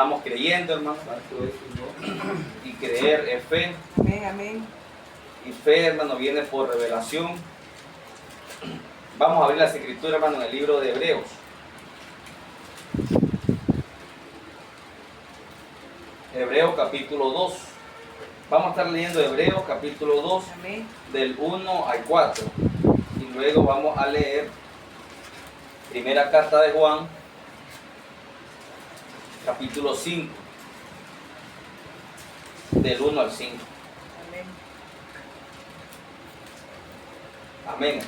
estamos creyendo, hermano. Y creer es fe. Amén, amén. Y fe, hermano, viene por revelación. Vamos a abrir las escrituras, hermano, en el libro de Hebreos. Hebreos capítulo 2. Vamos a estar leyendo Hebreos capítulo 2, Amén. del 1 al 4. Y luego vamos a leer primera carta de Juan, capítulo 5, del 1 al 5. Amén. Amén.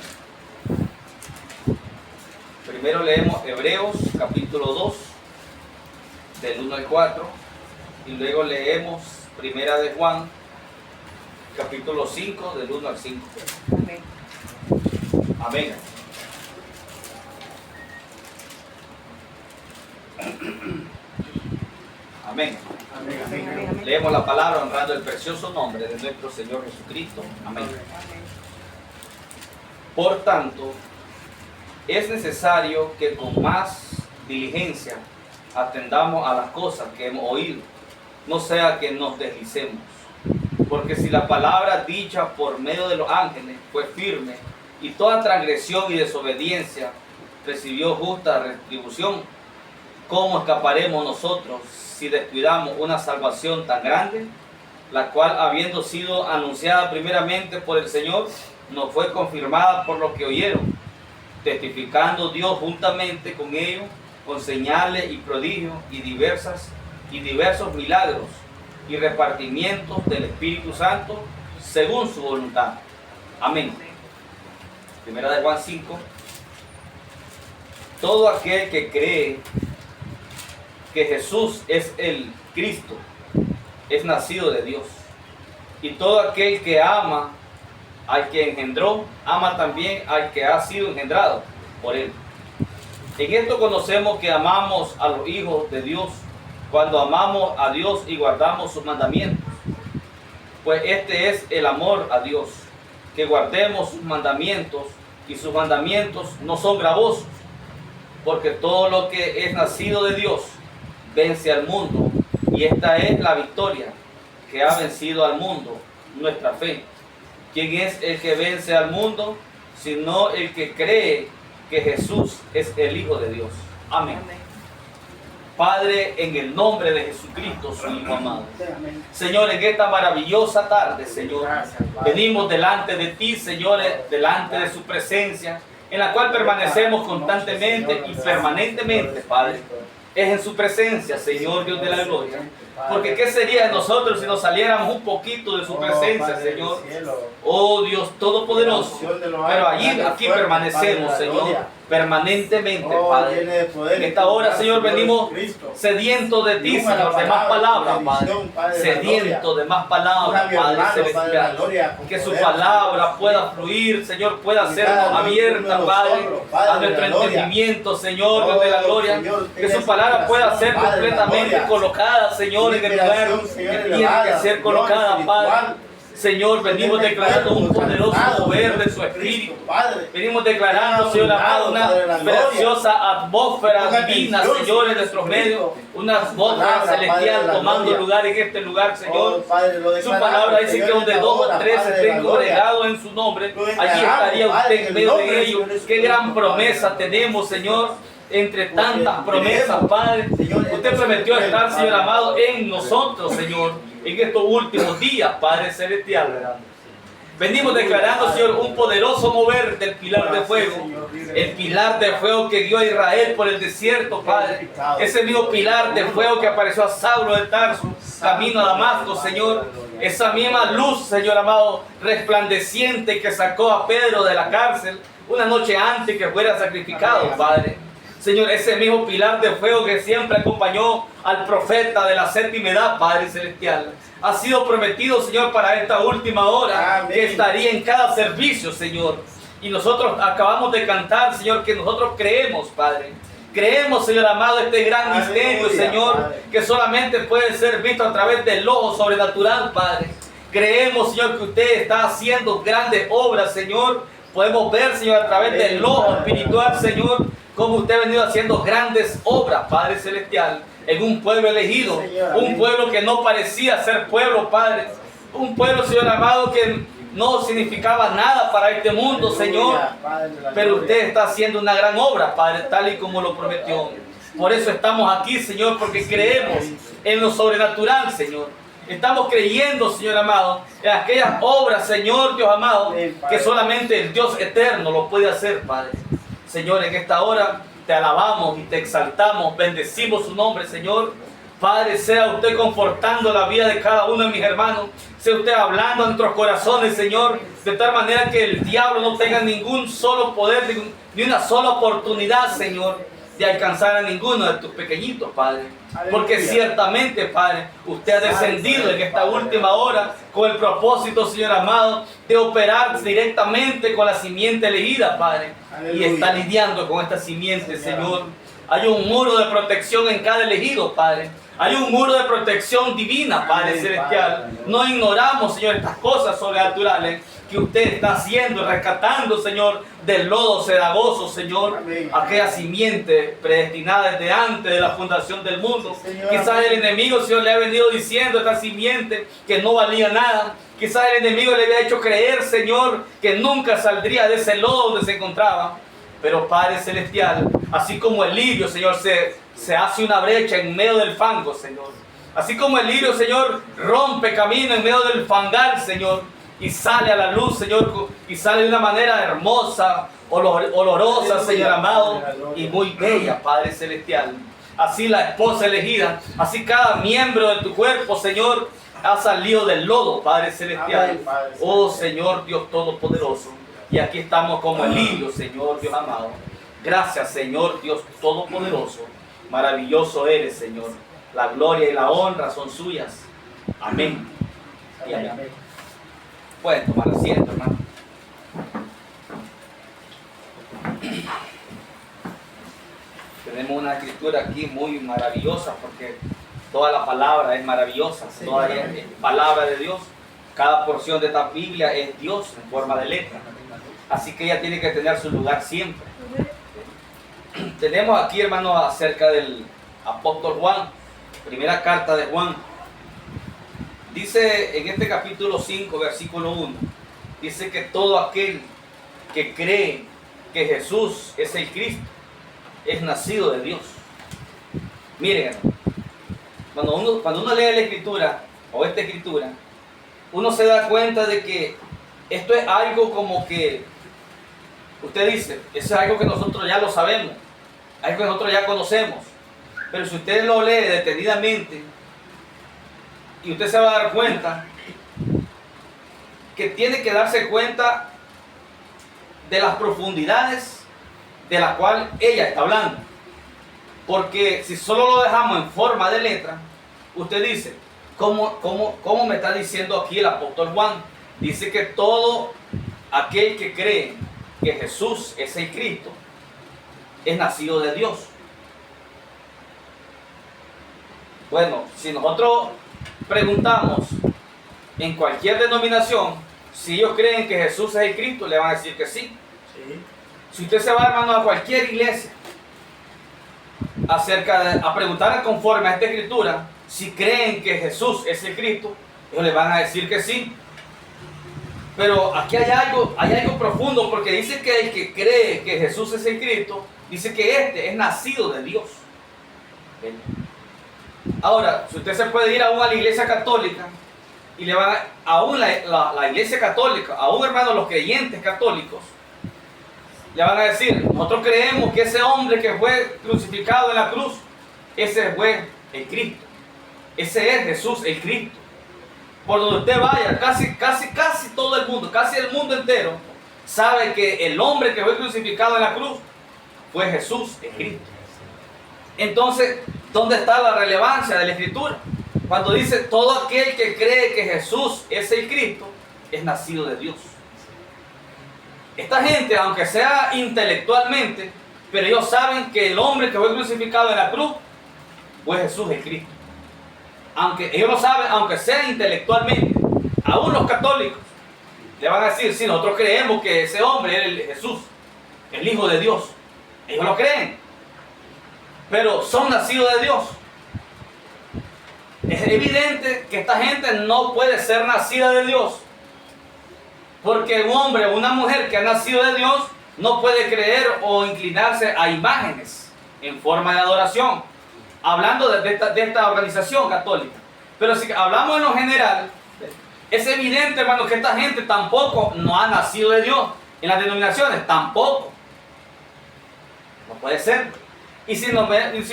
Primero leemos Hebreos capítulo 2, del 1 al 4. Y luego leemos primera de Juan, capítulo 5, del 1 al 5. Amén. Amén. Amén. Amén, amén, Amén, amén. Leemos la palabra honrando el precioso nombre de nuestro Señor Jesucristo. Amén. Amén. Por tanto, es necesario que con más diligencia atendamos a las cosas que hemos oído, no sea que nos deslicemos. Porque si la palabra dicha por medio de los ángeles fue firme, y toda transgresión y desobediencia recibió justa retribución, ¿cómo escaparemos nosotros si descuidamos una salvación tan grande, la cual, habiendo sido anunciada primeramente por el Señor, nos fue confirmada por los que oyeron, testificando Dios juntamente con ellos, con señales y prodigios y diversos milagros y repartimientos del Espíritu Santo según su voluntad? Amén. Primera de Juan 5. Todo aquel que cree que Jesús es el Cristo es nacido de Dios. Y todo aquel que ama al que engendró, ama también al que ha sido engendrado por él. En esto conocemos que amamos a los hijos de Dios, cuando amamos a Dios y guardamos sus mandamientos. Pues este es el amor a Dios, que guardemos sus mandamientos, y sus mandamientos no son gravosos, porque todo lo que es nacido de Dios vence al mundo, y esta es la victoria que ha vencido al mundo, nuestra fe. ¿Quién es el que vence al mundo? Sino el que cree que Jesús es el Hijo de Dios. Amén. Padre, en el nombre de Jesucristo, su Hijo amado. Señor, en esta maravillosa tarde, Señor, venimos delante de ti, señores, delante de su presencia, en la cual permanecemos constantemente y permanentemente, Padre. Es en su presencia, Señor Dios de la gloria. Porque ¿qué sería de nosotros si nos saliéramos un poquito de su presencia, Señor? Oh Dios Todopoderoso. Pero allí, aquí permanecemos, Señor, permanentemente, Padre. En esta hora, Señor, venimos sedientos de ti, Señor, de más palabras, Padre. Sedientos de más palabras, Padre celestial. Que su palabra pueda fluir, Señor, pueda sernos abierta, Padre, a nuestro entendimiento, Señor, Dios de la gloria. Que su palabra pueda ser completamente colocada, Señor, en el lugar que tiene que ser colocada, Padre. Señor, venimos declarando un poderoso mover de su Espíritu. Venimos declarando, Señor amado, una preciosa atmósfera divina, Señor, en nuestro medio. Una atmósfera celestial tomando lugar en este lugar, Señor. Su palabra dice que donde dos o tres estén congregados en su nombre, allí estaría usted en medio de ellos. Qué gran promesa tenemos, Señor. Entre tantas promesas, Padre, usted prometió estar, Señor amado, en nosotros, Señor, en estos últimos días, Padre celestial. Venimos declarando, Señor, un poderoso mover del pilar de fuego. El pilar de fuego que guió a Israel por el desierto, Padre. Ese mismo pilar de fuego que apareció a Saulo de Tarso, camino a Damasco, Señor. Esa misma luz, Señor amado, resplandeciente que sacó a Pedro de la cárcel una noche antes que fuera sacrificado, Padre. Señor, ese mismo pilar de fuego que siempre acompañó al profeta de la séptima edad, Padre celestial, ha sido prometido, Señor, para esta última hora. Amén. Que estaría en cada servicio, Señor. Y nosotros acabamos de cantar, Señor, que nosotros creemos, Padre. Creemos, Señor amado, este gran misterio, Señor, Padre, que solamente puede ser visto a través del ojo sobrenatural, Padre. Creemos, Señor, que usted está haciendo grandes obras, Señor. Podemos ver, Señor, a través del ojo espiritual, Señor, como usted ha venido haciendo grandes obras, Padre celestial. en un pueblo elegido, un pueblo que no parecía ser pueblo, Padre, un pueblo, Señor amado, que no significaba nada para este mundo, Señor, pero usted está haciendo una gran obra, Padre, tal y como lo prometió. Por eso estamos aquí, Señor, porque creemos en lo sobrenatural, Señor. Estamos creyendo, Señor amado, en aquellas obras, Señor Dios amado, que solamente el Dios eterno lo puede hacer, Padre. Señor, en esta hora te alabamos y te exaltamos, bendecimos su nombre, Señor. Padre, sea usted confortando la vida de cada uno de mis hermanos, sea usted hablando a nuestros corazones, Señor, de tal manera que el diablo no tenga ningún solo poder, ni una sola oportunidad, Señor, de alcanzar a ninguno de tus pequeñitos, Padre. Porque ciertamente, Padre, usted ha descendido en esta última hora con el propósito, Señor amado, de operar directamente con la simiente elegida, Padre. Y está lidiando con esta simiente, Señor. Hay un muro de protección en cada elegido, Padre. Hay un muro de protección divina, Padre celestial. No ignoramos, Señor, estas cosas sobrenaturales que usted está haciendo, rescatando, Señor, del lodo cedagoso, Señor, aquella simiente predestinada desde antes de la fundación del mundo. Quizás el enemigo, Señor, le ha venido diciendo a esta simiente que no valía nada. Quizás el enemigo le había hecho creer, Señor, que nunca saldría de ese lodo donde se encontraba. Pero Padre celestial, así como el lirio, Señor, se hace una brecha en medio del fango, Señor. Así como el lirio, Señor, rompe camino en medio del fangal, Señor, y sale a la luz, Señor, y sale de una manera hermosa, olorosa, Señor amado, y muy bella, Padre celestial. Así la esposa elegida, así cada miembro de tu cuerpo, Señor, ha salido del lodo, Padre celestial. Oh Señor Dios Todopoderoso. Y aquí estamos como el lirio, Señor Dios amado. Gracias, Señor Dios Todopoderoso. Maravilloso eres, Señor. La gloria y la honra son suyas. Amén. Y amén. Pueden tomar asiento, hermano. Tenemos una escritura aquí muy maravillosa porque toda la palabra es maravillosa. Toda es palabra de Dios. Cada porción de esta Biblia es Dios en forma de letra. Así que ella tiene que tener su lugar siempre. Tenemos aquí, hermano, acerca del apóstol Juan, primera carta de Juan. Dice en este capítulo 5, versículo 1, dice que todo aquel que cree que Jesús es el Cristo es nacido de Dios. Miren, cuando uno lee la escritura o esta escritura, uno se da cuenta de que esto es algo como que usted dice, eso es algo que nosotros ya lo sabemos, algo que nosotros ya conocemos. Pero si usted lo lee detenidamente, y usted se va a dar cuenta que tiene que darse cuenta de las profundidades de las cuales ella está hablando. Porque si solo lo dejamos en forma de letra, usted dice, ¿cómo me está diciendo aquí el apóstol Juan? Dice que todo aquel que cree que Jesús es el Cristo es nacido de Dios. Bueno, si nosotros preguntamos en cualquier denominación si ellos creen que Jesús es el Cristo, le van a decir que sí. Si usted se va, hermano, a cualquier iglesia a preguntar conforme a esta escritura si creen que Jesús es el Cristo, ellos le van a decir que sí. Pero aquí hay algo profundo, porque dice que el que cree que Jesús es el Cristo, dice que este es nacido de Dios. Ahora, si usted se puede ir aún a la iglesia católica, y le van aún la iglesia católica, aún, hermano, los creyentes católicos, le van a decir, nosotros creemos que ese hombre que fue crucificado en la cruz, ese fue el Cristo. Ese es Jesús el Cristo. Por donde usted vaya, casi todo el mundo, casi el mundo entero, sabe que el hombre que fue crucificado en la cruz fue Jesús el Cristo. Entonces, ¿dónde está la relevancia de la escritura? Cuando dice, todo aquel que cree que Jesús es el Cristo, es nacido de Dios. Esta gente, aunque sea intelectualmente, pero ellos saben que el hombre que fue crucificado en la cruz fue Jesús el Cristo. Aunque ellos lo saben, aunque sea intelectualmente, aún los católicos le van a decir, sí, nosotros creemos que ese hombre es el Jesús, el Hijo de Dios. Ellos lo creen, pero son nacidos de Dios. Es evidente que esta gente no puede ser nacida de Dios. Porque un hombre o una mujer que ha nacido de Dios no puede creer o inclinarse a imágenes en forma de adoración. Hablando de esta organización católica. Pero si hablamos en lo general, es evidente, hermano, que esta gente tampoco no ha nacido de Dios. En las denominaciones tampoco. No puede ser. Y si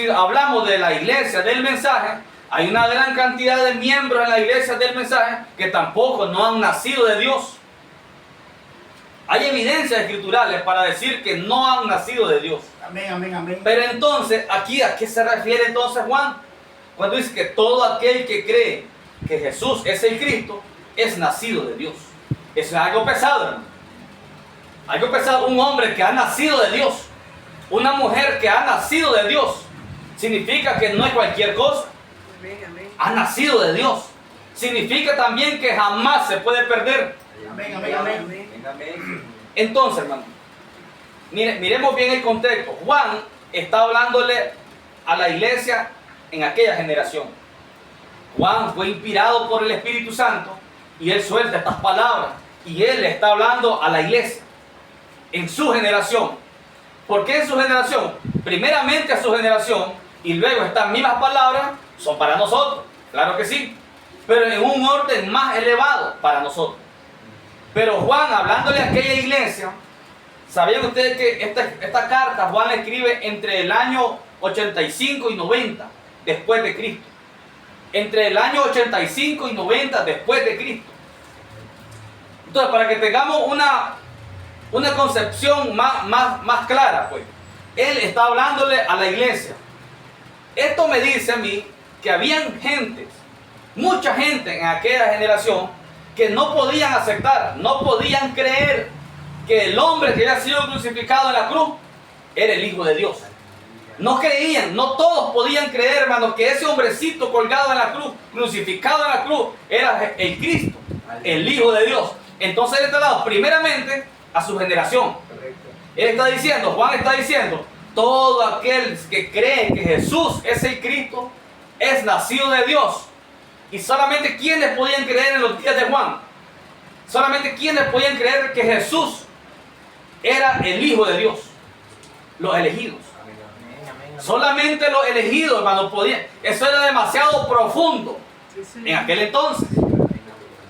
hablamos de la iglesia del mensaje, hay una gran cantidad de miembros en la iglesia del mensaje que tampoco no han nacido de Dios. Hay evidencias escriturales para decir que no han nacido de Dios. Amén, amén, amén. Pero entonces, aquí, ¿a qué se refiere entonces Juan? Cuando dice que todo aquel que cree que Jesús es el Cristo, es nacido de Dios. Eso es algo pesado, hermano. Algo pesado. Un hombre que ha nacido de Dios, una mujer que ha nacido de Dios, significa que no es cualquier cosa. Amén, amén. Ha nacido de Dios. Significa también que jamás se puede perder. Amén, amén, amén. Entonces, hermano, miremos bien el contexto. Juan está hablándole a la iglesia en aquella generación. Juan fue inspirado por el Espíritu Santo y él suelta estas palabras y él le está hablando a la iglesia en su generación. ¿Por qué en su generación? Primeramente a su generación y luego estas mismas palabras son para nosotros, claro que sí, pero en un orden más elevado para nosotros. Pero Juan, hablándole a aquella iglesia, ¿sabían ustedes que esta carta Juan la escribe entre el año 85 y 90 después de Cristo? Entre el año 85 y 90 después de Cristo. Entonces, para que tengamos una concepción más clara, pues, él está hablándole a la iglesia. Esto me dice a mí que habían gentes, mucha gente en aquella generación, que no podían aceptar, no podían creer que el hombre que había sido crucificado en la cruz era el Hijo de Dios. No creían, no todos podían creer, hermano, que ese hombrecito colgado en la cruz, crucificado en la cruz, era el Cristo, el Hijo de Dios. Entonces él está dando primeramente a su generación. Él está diciendo, Juan está diciendo, todo aquel que cree que Jesús es el Cristo, es nacido de Dios. Y solamente quienes podían creer en los días de Juan, solamente quienes podían creer que Jesús era el Hijo de Dios, los elegidos. Solamente los elegidos, hermano, podían. Eso era demasiado profundo en aquel entonces.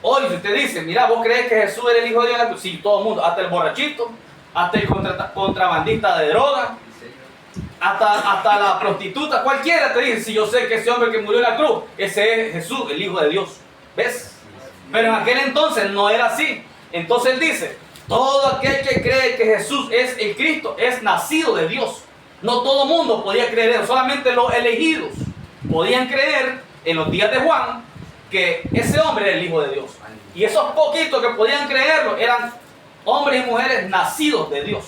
Hoy, si usted dice, mira, vos crees que Jesús era el Hijo de Dios, sí, todo el mundo, hasta el borrachito, hasta el contrabandista de droga, hasta la prostituta, cualquiera te dice, si yo sé que ese hombre que murió en la cruz, ese es Jesús, el Hijo de Dios. ¿Ves? Pero en aquel entonces no era así. Entonces él dice, todo aquel que cree que Jesús es el Cristo, es nacido de Dios. No todo el mundo podía creer eso, solamente los elegidos podían creer en los días de Juan que ese hombre era el Hijo de Dios. Y esos poquitos que podían creerlo eran hombres y mujeres nacidos de Dios.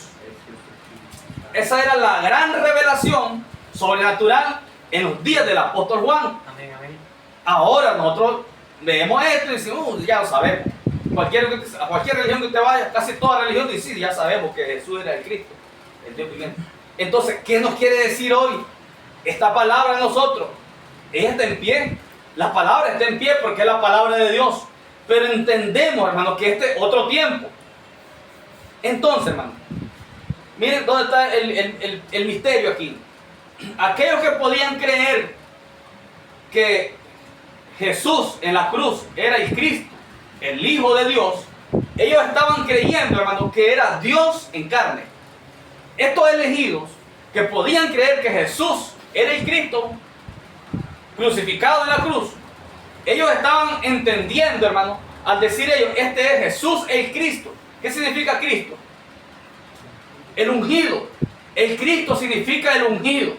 Esa era la gran revelación sobrenatural en los días del apóstol Juan. Amén, amén. Ahora nosotros leemos esto y decimos, ya lo sabemos. A cualquier religión que usted vaya, casi toda religión dice, ya sabemos que Jesús era el Cristo, el Dios viviente. Entonces, ¿qué nos quiere decir hoy esta palabra a nosotros? Ella está en pie. La palabra está en pie porque es la palabra de Dios. Pero entendemos, hermano, que este es otro tiempo. Entonces, hermano, miren dónde está el misterio aquí. Aquellos que podían creer que Jesús en la cruz era el Cristo, el Hijo de Dios, ellos estaban creyendo, hermano, que era Dios en carne. Estos elegidos que podían creer que Jesús era el Cristo crucificado en la cruz, ellos estaban entendiendo, hermano, al decir ellos, este es Jesús el Cristo. ¿Qué significa Cristo? El ungido. El Cristo significa el ungido.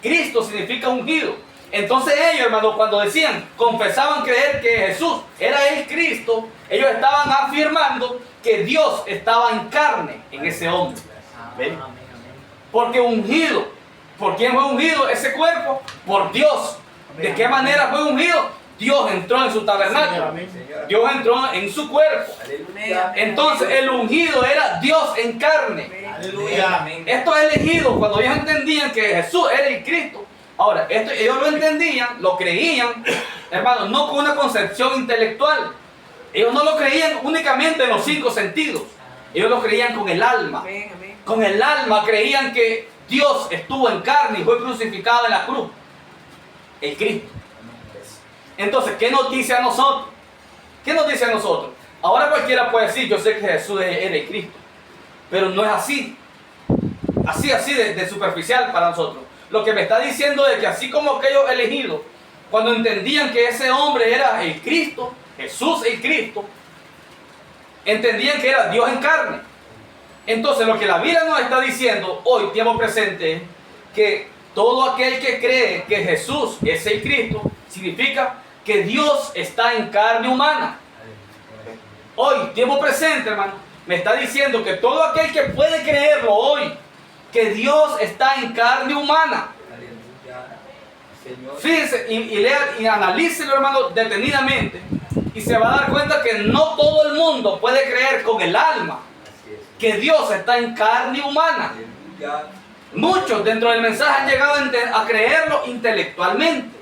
Cristo significa ungido. Entonces ellos, hermano, cuando decían, confesaban creer que Jesús era el Cristo, ellos estaban afirmando que Dios estaba en carne en ese hombre. ¿Ven? Porque ungido. ¿Por quién fue ungido ese cuerpo? Por Dios. ¿De qué manera fue ungido? Dios entró en su tabernáculo. Dios entró en su cuerpo. Entonces el ungido era Dios en carne. Estos elegidos, cuando ellos entendían que Jesús era el Cristo, Ahora, esto ellos lo entendían, lo creían, hermanos, no con una concepción intelectual. Ellos no lo creían únicamente en los 5 sentidos. Ellos lo creían con el alma. Amén, amén. Con el alma creían que Dios estuvo en carne y fue crucificado en la cruz. El Cristo. Entonces, ¿qué nos dice a nosotros? ¿Qué nos dice a nosotros? Ahora cualquiera puede decir, yo sé que Jesús era el Cristo. Pero no es así. Así de superficial para nosotros. Lo que me está diciendo es que así como aquellos elegidos, cuando entendían que ese hombre era el Cristo, Jesús el Cristo, entendían que era Dios en carne. Entonces lo que la Biblia nos está diciendo hoy, tiempo presente, es que todo aquel que cree que Jesús es el Cristo, significa que Dios está en carne humana. Hoy, tiempo presente, hermano, me está diciendo que todo aquel que puede creerlo hoy, que Dios está en carne humana. Fíjense y lea y analícelo, hermano, detenidamente, y se va a dar cuenta que no todo el mundo puede creer con el alma que Dios está en carne humana. Muchos dentro del mensaje han llegado a creerlo intelectualmente,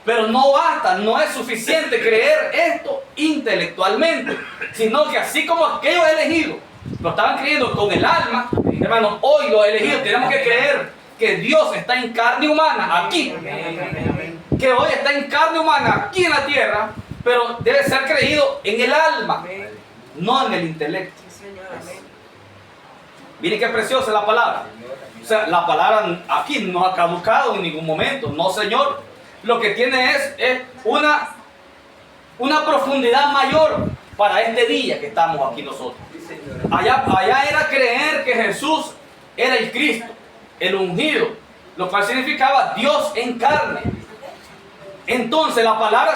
pero no basta, no es suficiente creer esto intelectualmente, sino que así como aquellos elegidos lo estaban creyendo con el alma, hermanos, hoy los elegidos tenemos que creer que Dios está en carne humana aquí, que hoy está en carne humana aquí en la tierra, pero debe ser creído en el alma, no en el intelecto. Miren qué preciosa es la palabra. O sea, la palabra aquí no ha caducado en ningún momento, no, Señor. Lo que tiene es una profundidad mayor para este día que estamos aquí nosotros. Allá era creer que Jesús era el Cristo, el ungido, lo cual significaba Dios en carne. Entonces la palabra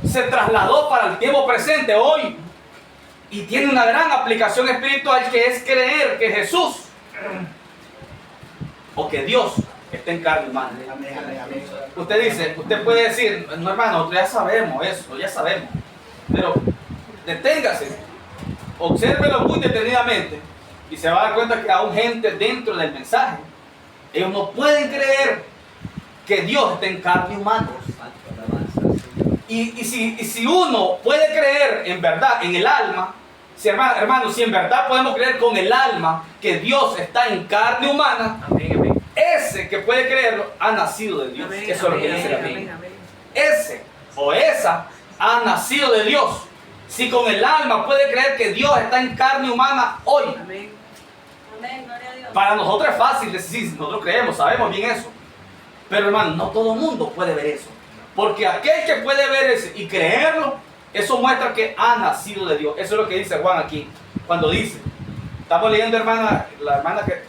se trasladó para el tiempo presente hoy y tiene una gran aplicación espiritual, que es creer que Jesús o que Dios está en carne humana. Usted puede decir, no, hermano, nosotros ya sabemos eso, ya sabemos, pero deténgase, obsérvelo muy detenidamente y se va a dar cuenta que aún gente dentro del mensaje, ellos no pueden creer que Dios está en carne humana. Y si uno puede creer en verdad en el alma, hermano, si en verdad podemos creer con el alma que Dios está en carne humana, ese que puede creerlo ha nacido de Dios. Eso es lo que dice la Biblia. Ese o esa ha nacido de Dios. Si con el alma puede creer que Dios está en carne humana hoy. Amén. Gloria a Dios. Para nosotros es fácil decir, nosotros creemos, sabemos bien eso. Pero hermano, no todo el mundo puede ver eso. Porque aquel que puede ver eso y creerlo, eso muestra que ha nacido de Dios. Eso es lo que dice Juan aquí. Cuando dice, estamos leyendo, hermana, la hermana que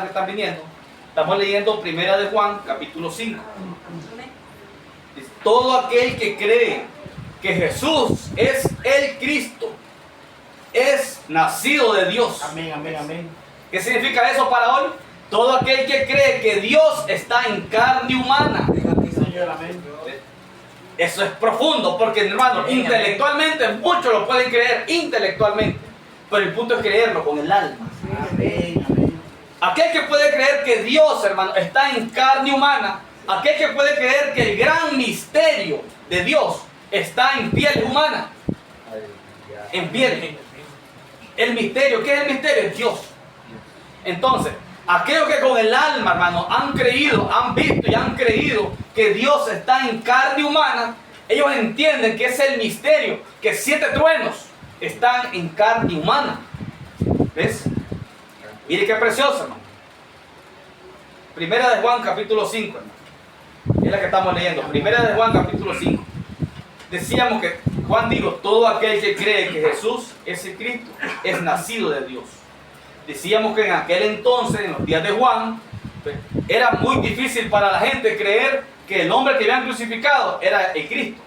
están viniendo, estamos leyendo Primera de Juan, capítulo 5. Dice, todo aquel que cree que Jesús es el Cristo, es nacido de Dios. Amén, amén, amén. ¿Qué significa eso para hoy? Todo aquel que cree que Dios está en carne humana. Señor, amén. Eso es profundo, porque hermano, intelectualmente muchos lo pueden creer intelectualmente, pero el punto es creerlo con el alma. Amén, amén. Aquel que puede creer que Dios, hermano, está en carne humana, aquel que puede creer que el gran misterio de Dios está en piel humana, en piel. El misterio, ¿qué es el misterio? Es Dios. Entonces, aquellos que con el alma, hermano, han creído, han visto y han creído que Dios está en carne humana, ellos entienden que es el misterio, que 7 truenos están en carne humana. ¿Ves? Mire qué precioso, hermano. Primera de Juan, capítulo 5, hermano. Es la que estamos leyendo. Primera de Juan, capítulo 5. Decíamos que Juan dijo, todo aquel que cree que Jesús es el Cristo, es nacido de Dios. Decíamos que en aquel entonces, en los días de Juan, era muy difícil para la gente creer que el hombre que habían crucificado era el Cristo.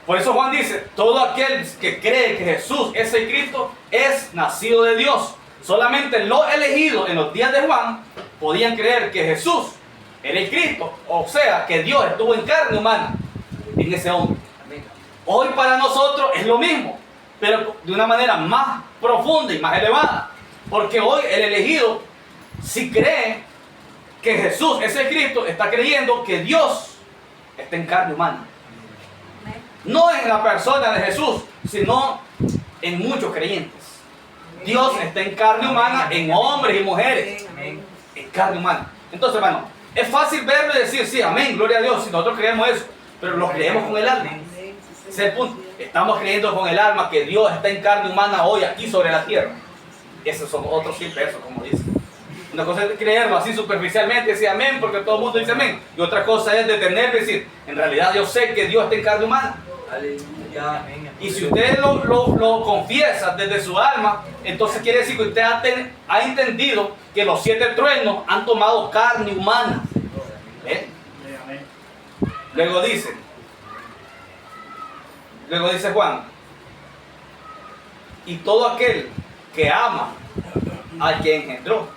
Por eso Juan dice, todo aquel que cree que Jesús es el Cristo es nacido de Dios. Solamente los elegidos en los días de Juan podían creer que Jesús era el Cristo, o sea, que Dios estuvo en carne humana en ese hombre. Hoy para nosotros es lo mismo, pero de una manera más profunda y más elevada, porque hoy el elegido, si cree que Jesús es el Cristo está creyendo que Dios está en carne humana. Amén. No en la persona de Jesús, sino en muchos creyentes. Dios está en carne humana, en hombres y mujeres. En carne humana. Entonces, hermano, es fácil verlo y decir, sí, amén, gloria a Dios, si nosotros creemos eso, pero lo creemos con el alma. Ese es el punto. Estamos creyendo con el alma que Dios está en carne humana hoy aquí sobre la tierra. Esos son otros 100 pesos, como dice. Una cosa es creerlo así superficialmente, decir amén, porque todo el mundo dice amén. Y otra cosa es detenerlo y decir, en realidad yo sé que Dios está en carne humana. Aleluya. Y si usted lo confiesa desde su alma, entonces quiere decir que usted ha entendido que los 7 truenos han tomado carne humana. ¿Eh? Amén. Luego dice Juan, y todo aquel que ama al que engendró,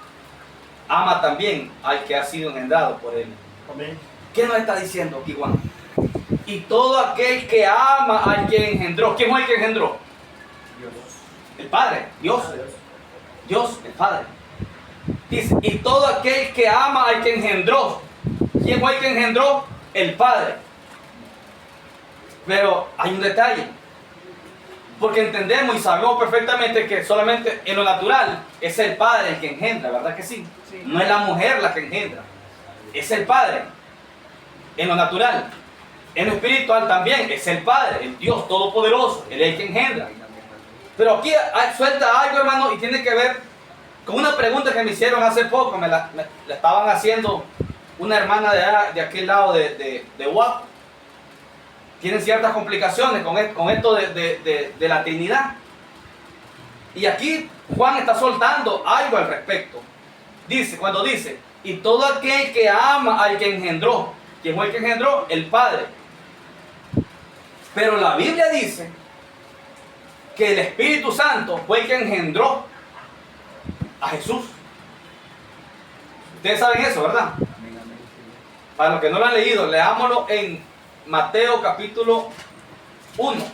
ama también al que ha sido engendrado por él. Amén. ¿Qué nos está diciendo aquí Juan? Y todo aquel que ama al que engendró. ¿Quién fue el que engendró? El Padre, Dios, el Padre. Dice, y todo aquel que ama al que engendró. ¿Quién fue el que engendró? El Padre. Pero hay un detalle. Porque entendemos y sabemos perfectamente que solamente en lo natural es el Padre el que engendra, ¿verdad que sí? No es la mujer la que engendra. Es el Padre. En lo natural. En lo espiritual también es el Padre, el Dios Todopoderoso, Él es el que engendra. Pero aquí suelta algo, hermano, y tiene que ver con una pregunta que me hicieron hace poco. Me la estaban haciendo una hermana de aquel lado de Huaco. Tienen ciertas complicaciones con esto de la Trinidad. Y aquí Juan está soltando algo al respecto. Cuando dice, y todo aquel que ama al que engendró. ¿Quién fue el que engendró? El Padre. Pero la Biblia dice que el Espíritu Santo fue el que engendró a Jesús. Ustedes saben eso, ¿verdad? Para los que no lo han leído, leámoslo en Mateo capítulo 1.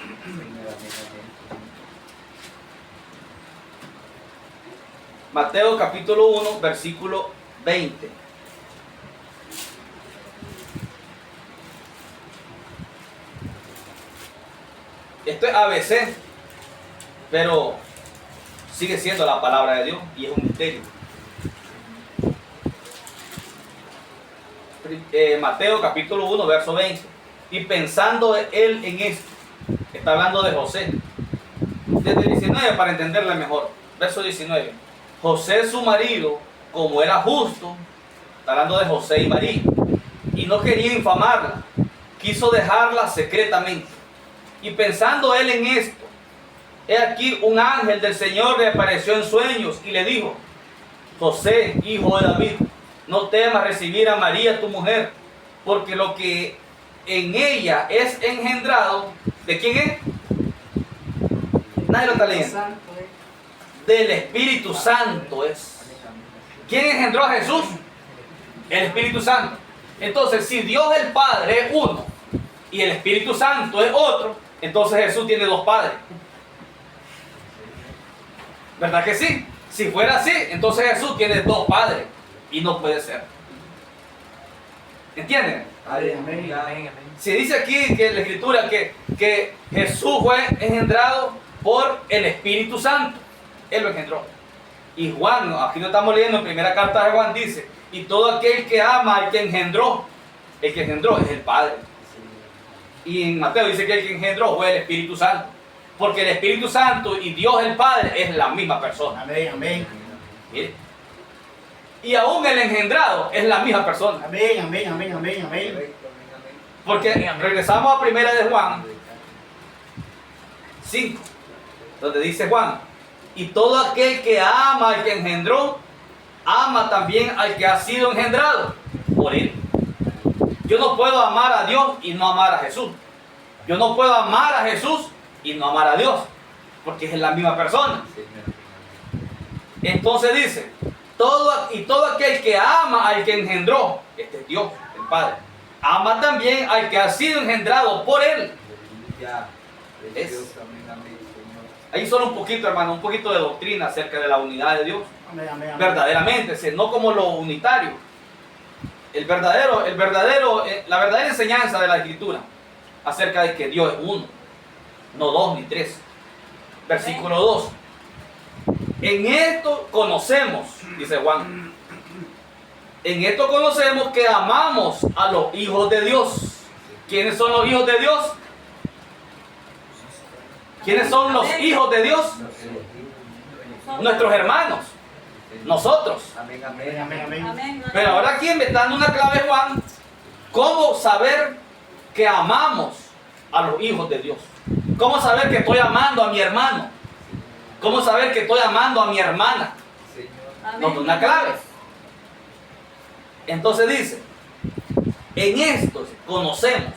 Mateo capítulo 1, versículo 20. Esto es ABC, pero sigue siendo la palabra de Dios y es un misterio. Mateo capítulo 1, verso 20. Y pensando él en esto, está hablando de José. Desde el 19 para entenderle mejor. Verso 19. José su marido, como era justo, está hablando de José y María, y no quería infamarla, quiso dejarla secretamente. Y pensando él en esto, he aquí un ángel del Señor le apareció en sueños y le dijo, José, hijo de David, no temas recibir a María tu mujer, porque lo que en ella es engendrado, ¿de quién es? Nadie lo está leyendo. Del Espíritu Santo es. ¿Quién engendró a Jesús? El Espíritu Santo. Entonces, si Dios el Padre es uno y el Espíritu Santo es otro, entonces Jesús tiene dos padres. ¿Verdad que sí? Si fuera así, entonces Jesús tiene dos padres. Y no puede ser. ¿Entienden? Se dice aquí que en la Escritura que Jesús fue engendrado por el Espíritu Santo. Él lo engendró. Y Juan, aquí no estamos leyendo, en primera carta de Juan dice, y todo aquel que ama al que engendró, el que engendró es el Padre. Y en Mateo dice que el que engendró fue el Espíritu Santo. Porque el Espíritu Santo y Dios el Padre es la misma persona. Amén, amén. ¿Mire? Y aún el engendrado es la misma persona. Amén, amén, amén, amén, amén. Porque regresamos a primera de Juan 5, donde dice Juan, y todo aquel que ama al que engendró, ama también al que ha sido engendrado por él. Yo no puedo amar a Dios y no amar a Jesús. Yo no puedo amar a Jesús y no amar a Dios, porque es la misma persona. Entonces dice, todo aquel que ama al que engendró, este es Dios, el Padre, ama también al que ha sido engendrado por él. Ahí solo un poquito, hermano, un poquito de doctrina acerca de la unidad de Dios. Amén, amén, amén. Verdaderamente, no como lo unitario, la verdadera enseñanza de la Escritura acerca de que Dios es uno, no dos ni tres. Versículo 2. En esto conocemos, dice Juan, en esto conocemos que amamos a los hijos de Dios. ¿Quiénes son los hijos de Dios? ¿Quiénes son los hijos de Dios? Nuestros hermanos, nosotros. Amén, amén, amén. Amén. Pero ahora aquí me está dando una clave, Juan. ¿Cómo saber que amamos a los hijos de Dios? ¿Cómo saber que estoy amando a mi hermano? ¿Cómo saber que estoy amando a mi hermana? Nos da una clave. Entonces dice, en esto conocemos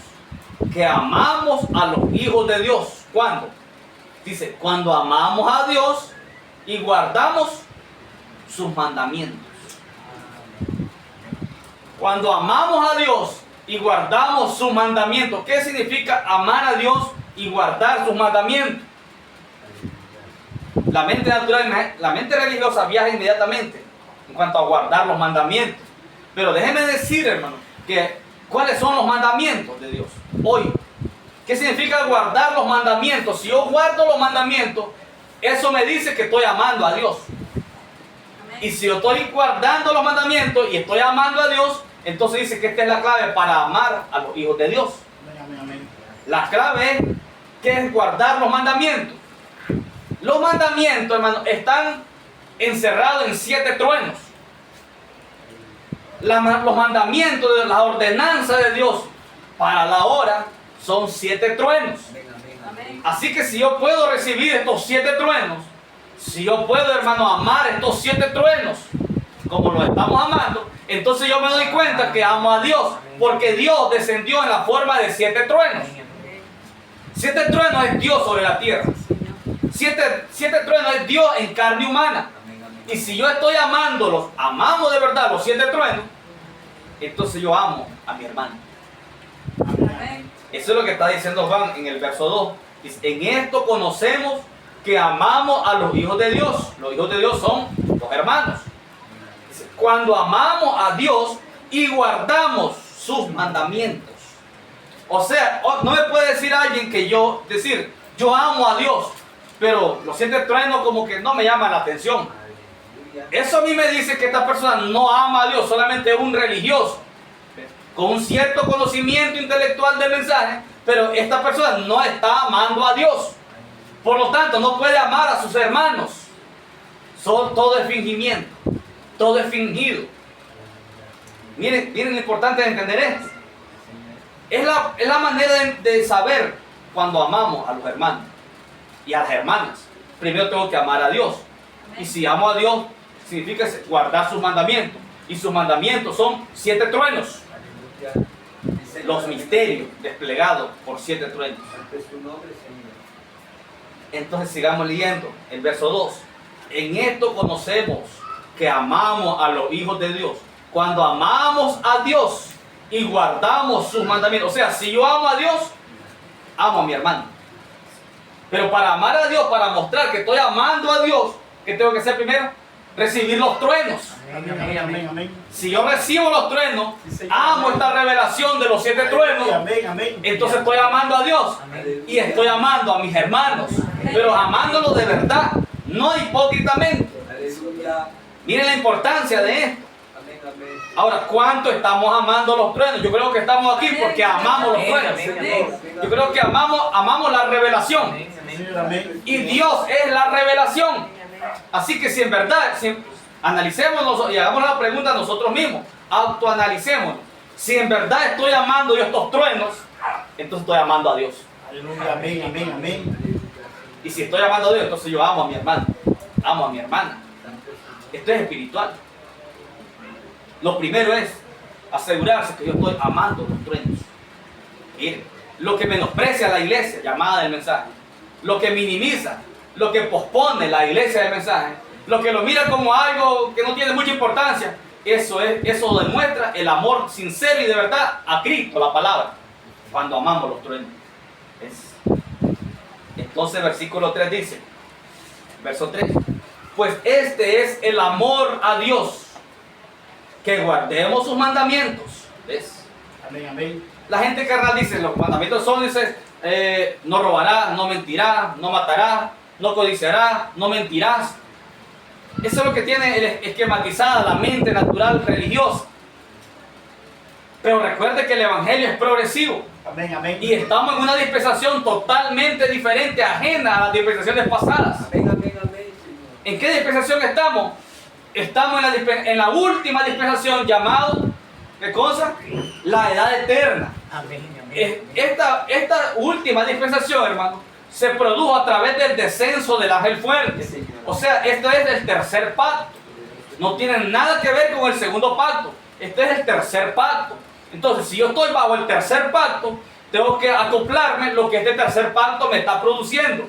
que amamos a los hijos de Dios. ¿Cuándo? Dice, cuando amamos a Dios y guardamos sus mandamientos. Cuando amamos a Dios y guardamos sus mandamientos. ¿Qué significa amar a Dios y guardar sus mandamientos? La mente natural, la mente religiosa viaja inmediatamente en cuanto a guardar los mandamientos. Pero déjeme decir, hermano, que ¿cuáles son los mandamientos de Dios hoy? ¿Qué significa guardar los mandamientos? Si yo guardo los mandamientos, eso me dice que estoy amando a Dios. Y si yo estoy guardando los mandamientos y estoy amando a Dios, entonces dice que esta es la clave para amar a los hijos de Dios. Amén, amén. La clave es que es guardar los mandamientos. Los mandamientos, hermano, están encerrados en 7 truenos. Los mandamientos de la ordenanza de Dios para la hora son 7 truenos. Amén. Así que si yo puedo recibir estos 7 truenos, si yo puedo, hermano, amar estos 7 truenos, como los estamos amando, entonces yo me doy cuenta que amo a Dios, porque Dios descendió en la forma de 7 truenos. 7 truenos es Dios sobre la tierra. 7 truenos es Dios en carne humana. Y si yo estoy amándolos, amamos de verdad los 7 truenos, entonces yo amo a mi hermano. Amén. Eso es lo que está diciendo Juan en el verso 2. Dice, en esto conocemos que amamos a los hijos de Dios. Los hijos de Dios son los hermanos. Dice, cuando amamos a Dios y guardamos sus mandamientos. O sea, no me puede decir alguien que yo amo a Dios, pero los 7 truenos como que no me llaman la atención. Eso a mí me dice que esta persona no ama a Dios, solamente es un religioso, con un cierto conocimiento intelectual del mensaje, pero esta persona no está amando a Dios. Por lo tanto, no puede amar a sus hermanos. Todo es fingimiento, todo es fingido. Miren lo importante de entender esto. Es la manera de saber cuando amamos a los hermanos y a las hermanas. Primero tengo que amar a Dios. Y si amo a Dios, significa guardar sus mandamientos. Y sus mandamientos son 7 truenos. Los misterios desplegados por 7 truenos. Entonces sigamos leyendo el verso 2. En esto conocemos que amamos a los hijos de Dios. Cuando amamos a Dios y guardamos sus mandamientos. O sea, si yo amo a Dios, amo a mi hermano. Pero para amar a Dios, para mostrar que estoy amando a Dios, ¿qué tengo que hacer primero? Recibir los truenos. Amén, amén, amén, amén. Si yo recibo los truenos, amo esta revelación de los 7 truenos, Amén, amén. entonces estoy amando a Dios y estoy amando a mis hermanos, pero amándolos de verdad, no hipócritamente. Miren la importancia de esto. Ahora, ¿cuánto estamos amando los truenos? Yo creo que estamos aquí porque amamos los truenos. Yo creo que amamos la revelación. Y Dios es la revelación. Así que si en verdad, analicémonos y hagamos la pregunta a nosotros mismos, autoanalicémonos. Si en verdad estoy amando yo estos truenos, entonces estoy amando a Dios. Aleluya, amén, amén, amén. Y si estoy amando a Dios, entonces yo amo a mi hermano, amo a mi hermana. Esto es espiritual. Lo primero es asegurarse que yo estoy amando los truenos. Miren, lo que menosprecia a la iglesia llamada del mensaje, lo que minimiza, lo que pospone la iglesia del mensaje, lo que lo mira como algo que no tiene mucha importancia, eso demuestra el amor sincero y de verdad a Cristo, la palabra, cuando amamos los truenos. Entonces versículo 3 dice, verso 3, pues este es el amor a Dios, que guardemos sus mandamientos. ¿Ves? Amén, amén. La gente carnal dice, los mandamientos son, dice, no robarás, no mentirás, no matarás, no codiciarás, no mentirás. Eso es lo que tiene esquematizada la mente natural religiosa. Pero recuerde que el evangelio es progresivo. Amén, amén. Y estamos en una dispensación totalmente diferente, ajena a las dispensaciones pasadas. Amén, amén, amén, Señor. ¿En qué dispensación estamos? Estamos en la última dispensación llamado, ¿qué cosa? La edad eterna. Amén, amén. Esta última dispensación, hermano, se produjo a través del descenso del ángel fuerte. O sea, esto es el tercer pacto. No tiene nada que ver con el segundo pacto. Este es el tercer pacto. Entonces, si yo estoy bajo el tercer pacto, tengo que acoplarme lo que este tercer pacto me está produciendo.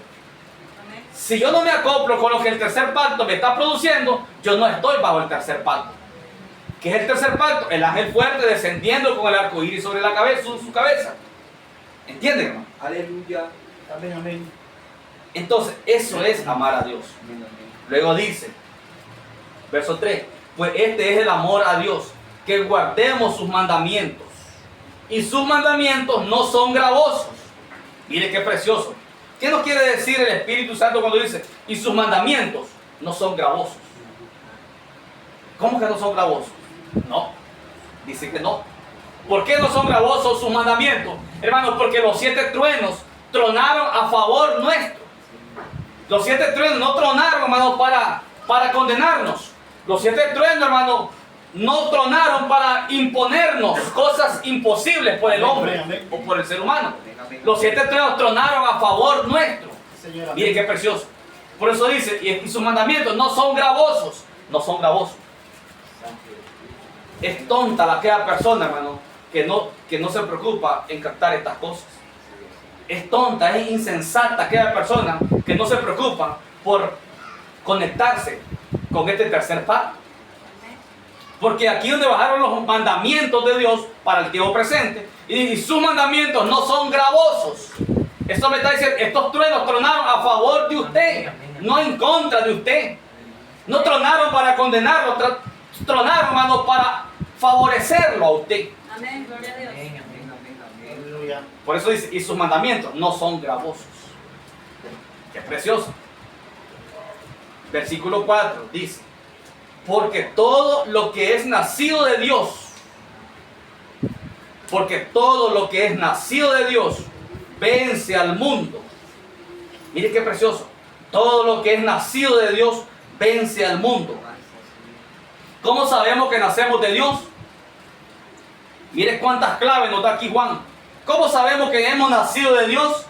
Amén. Si yo no me acoplo con lo que el tercer pacto me está produciendo, yo no estoy bajo el tercer pacto. ¿Qué es el tercer pacto? El ángel fuerte descendiendo con el arco iris sobre la cabeza, su cabeza. ¿Entienden, hermano? Aleluya. Amén, amén. Entonces, eso es amar a Dios. Amén, amén. Luego dice, verso 3, pues este es el amor a Dios, que guardemos sus mandamientos. Y sus mandamientos no son gravosos. Mire qué precioso. ¿Qué nos quiere decir el Espíritu Santo cuando dice, y sus mandamientos no son gravosos? ¿Cómo que no son gravosos? No, dice que no. ¿Por qué no son gravosos sus mandamientos? Hermanos, porque los 7 truenos tronaron a favor nuestro. Los 7 truenos no tronaron, hermano, para condenarnos. Los 7 truenos, hermano, no tronaron para imponernos cosas imposibles por el hombre o por el ser humano. Los 7 truenos tronaron a favor nuestro. Señor, amén. Miren qué precioso. Por eso dice, y sus mandamientos no son gravosos. No son gravosos. Es tonta aquella persona, hermano, que no se preocupa en captar estas cosas. Es tonta, es insensata aquella persona que no se preocupa por conectarse con este tercer pacto. Porque aquí donde bajaron los mandamientos de Dios para el tiempo presente, y sus mandamientos no son gravosos. Esto me está diciendo, estos truenos tronaron a favor de usted, no en contra de usted. No tronaron para condenarlo, tronaron, hermano, para favorecerlo a usted. Amén, gloria a Dios. Amén, amén, amén, amén. Aleluya. Por eso dice, y sus mandamientos no son gravosos. Qué precioso. Versículo 4 dice, porque todo lo que es nacido de Dios, porque todo lo que es nacido de Dios vence al mundo. Mire qué precioso. Todo lo que es nacido de Dios vence al mundo. ¿Cómo sabemos que nacemos de Dios? Mire cuántas claves nos da aquí Juan. ¿Cómo sabemos que hemos nacido de Dios?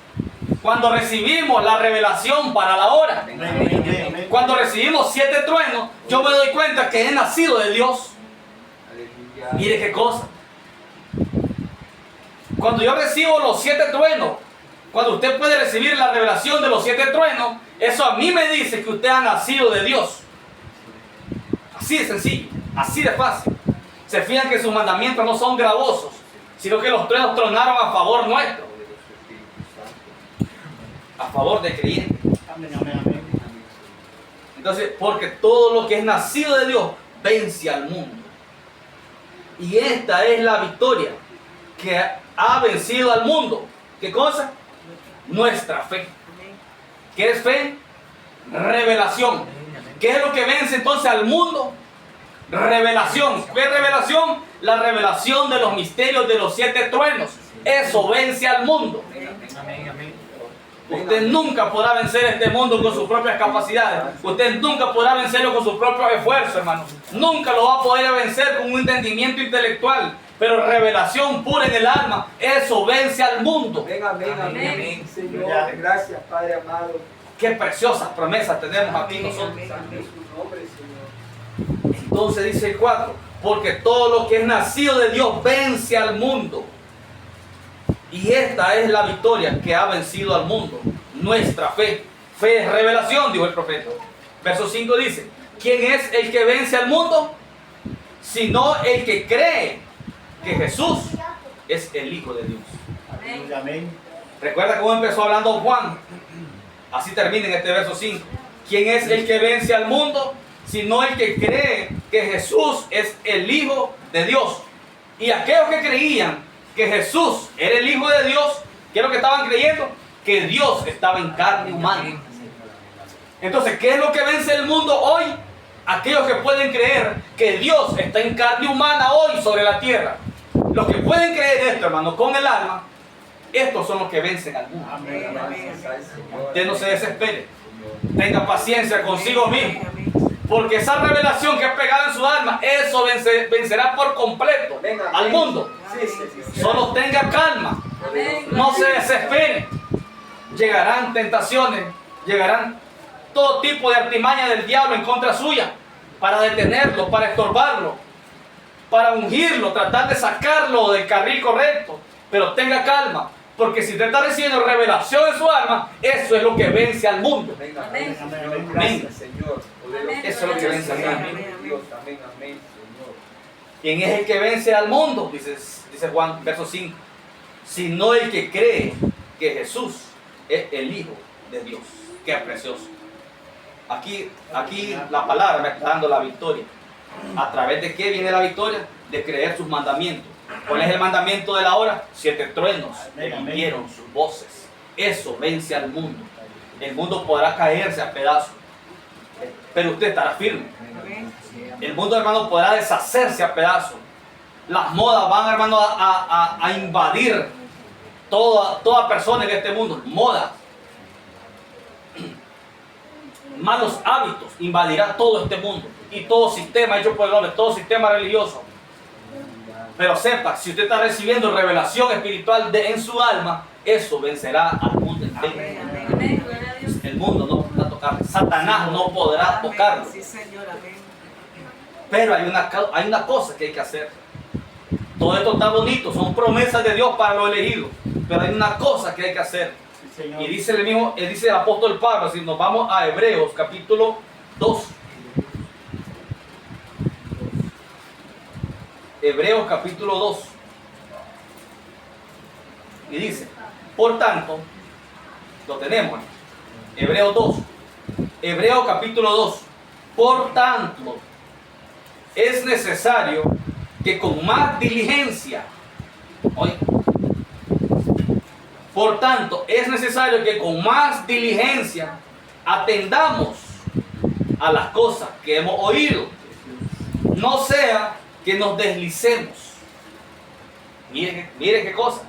Cuando recibimos la revelación para la hora. Amén, amén, amén, amén. Cuando recibimos 7 truenos, yo me doy cuenta que he nacido de Dios. Aleluya. Mire qué cosa. Cuando yo recibo los 7 truenos, cuando usted puede recibir la revelación de los 7 truenos, eso a mí me dice que usted ha nacido de Dios. Así de sencillo, así de fácil. Se fijan que sus mandamientos no son gravosos, sino que los truenos tronaron a favor nuestro, a favor del creyente. Amén, amén, amén. Entonces, porque todo lo que es nacido de Dios vence al mundo. Y esta es la victoria que ha vencido al mundo. ¿Qué cosa? Nuestra fe. ¿Qué es fe? Revelación. ¿Qué es lo que vence entonces al mundo? Revelación. ¿Qué es revelación? La revelación de los misterios de los 7 truenos. Eso vence al mundo. Amén, amén. Usted nunca podrá vencer este mundo con sus propias capacidades. Usted nunca podrá vencerlo con sus propios esfuerzos, hermano. Nunca lo va a poder vencer con un entendimiento intelectual. Pero revelación pura en el alma, eso vence al mundo. Amén, amén, amén, amén, Señor. Gracias, Padre amado. Qué preciosas promesas tenemos aquí Amén, nosotros. amén, amén, su nombre, Señor. Entonces dice el 4, porque todo lo que es nacido de Dios vence al mundo. Y esta es la victoria que ha vencido al mundo, nuestra fe. Fe es revelación, dijo el profeta. Verso 5 dice, ¿quién es el que vence al mundo? Sino el que cree que Jesús es el Hijo de Dios. Aleluya, amén. ¿Recuerda cómo empezó hablando Juan? Así termina en este verso 5. ¿Quién es el que vence al mundo? Sino el que cree que Jesús es el Hijo de Dios. Y aquellos que creían que Jesús era el Hijo de Dios, ¿qué es lo que estaban creyendo? Que Dios estaba en carne humana. Entonces, ¿qué es lo que vence el mundo hoy? Aquellos que pueden creer que Dios está en carne humana hoy sobre la tierra. Los que pueden creer esto, hermano, con el alma, estos son los que vencen al mundo. Usted no se desespere. Tenga paciencia consigo mismo. Porque esa revelación que es pegada en su alma, eso vencerá por completo al mundo. Solo tenga calma. No se desespere. Llegarán tentaciones, llegarán todo tipo de artimaña del diablo en contra suya para detenerlo, para estorbarlo, para ungirlo, tratar de sacarlo del carril correcto. Pero tenga calma, porque si usted está recibiendo revelación en su alma, eso es lo que vence al mundo. Amén. Gracias, Señor. Eso es lo que vence al mundo. Amén, amén, Señor. ¿Quién es el que vence al mundo? Dice Juan, verso 5. Sino el que cree que Jesús es el Hijo de Dios. Qué precioso. Aquí la palabra me está dando la victoria. ¿A través de qué viene la victoria? De creer sus mandamientos. ¿Cuál es el mandamiento de la hora? 7 truenos emitieron sus voces. Eso vence al mundo. El mundo podrá caerse a pedazos, pero usted estará firme. El mundo, hermano, podrá deshacerse a pedazos. Las modas van, hermano, a invadir toda persona en este mundo. Modas, malos hábitos invadirá todo este mundo y todo sistema hecho por el hombre, todo sistema religioso. Pero sepa, si usted está recibiendo revelación espiritual en su alma, eso vencerá al mundo entero. El mundo no podrá tocarlo, Satanás no podrá tocarlo. Pero hay una cosa que hay que hacer. Todo esto está bonito, son promesas de Dios para los elegidos, pero hay una cosa que hay que hacer. Y dice dice el apóstol Pablo, si nos vamos a Hebreos capítulo 2. Hebreos capítulo 2. Y dice, por tanto, lo tenemos, Hebreos 2. Hebreos capítulo 2. Por tanto, es necesario que con más diligencia, oye, por tanto, es necesario que con más diligencia atendamos a las cosas que hemos oído. No sea que nos deslicemos. Mire qué cosa.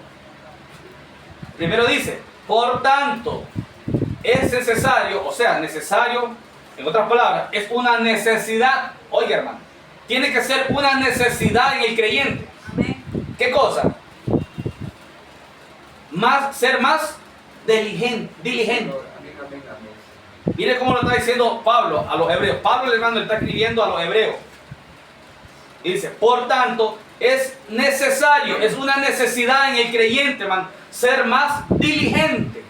Primero dice, por tanto, es necesario, o sea, necesario, en otras palabras, es una necesidad. Oiga, hermano, tiene que ser una necesidad en el creyente. ¿Qué cosa? Ser más diligente. Mire cómo lo está diciendo Pablo a los hebreos. Pablo, el hermano, le está escribiendo a los hebreos. Y dice, por tanto, es necesario, es una necesidad en el creyente, hermano, ser más diligente.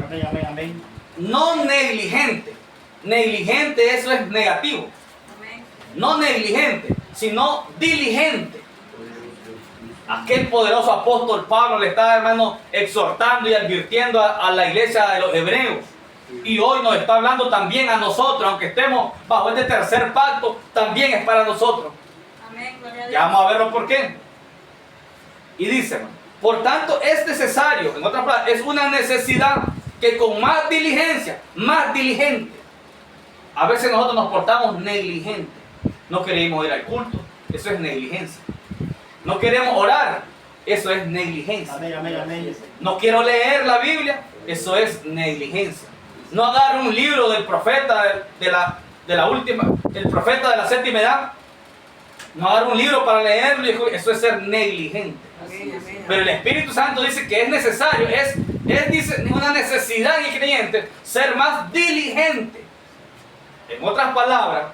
Amén, amén. No negligente. Negligente, eso es negativo. No negligente, sino diligente. Aquel poderoso apóstol Pablo le está, hermano, exhortando y advirtiendo a la iglesia de los hebreos. Y hoy nos está hablando también a nosotros, aunque estemos bajo este tercer pacto, también es para nosotros. Amén, gloria a Dios. Ya vamos a verlo por qué. Y dice, por tanto es necesario, en otras palabras, es una necesidad que con más diligencia, más diligente. A veces nosotros nos portamos negligentes. No queremos ir al culto, eso es negligencia. No queremos orar, eso es negligencia. Amén, amén, amén. No quiero leer la Biblia, eso es negligencia. No agarro un libro del profeta de la última, el profeta de la séptima edad. No agarro un libro para leerlo, eso es ser negligente. Pero el Espíritu Santo dice que es necesario, dice, una necesidad en el creyente ser más diligente. En otras palabras,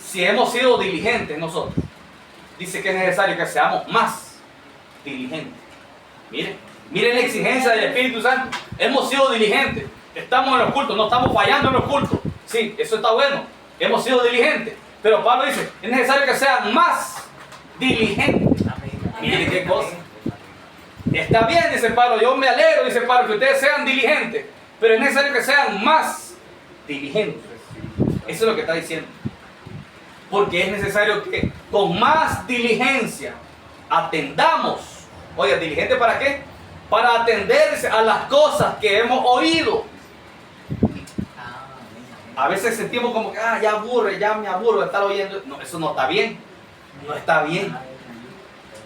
si hemos sido diligentes nosotros, dice que es necesario que seamos más diligentes. Miren la exigencia del Espíritu Santo. Hemos sido diligentes, estamos en los cultos, no estamos fallando en los cultos. Sí, eso está bueno, hemos sido diligentes. Pero Pablo dice, es necesario que sean más diligentes. Miren qué cosa. Está bien, dice Pablo, yo me alegro, dice Pablo, que ustedes sean diligentes. Pero es necesario que sean más diligentes. Eso es lo que está diciendo. Porque es necesario que con más diligencia atendamos. Oye, ¿diligente para qué? Para atender a las cosas que hemos oído. A veces sentimos como que, ya aburre, ya me aburro de estar oyendo. No, eso no está bien. No está bien.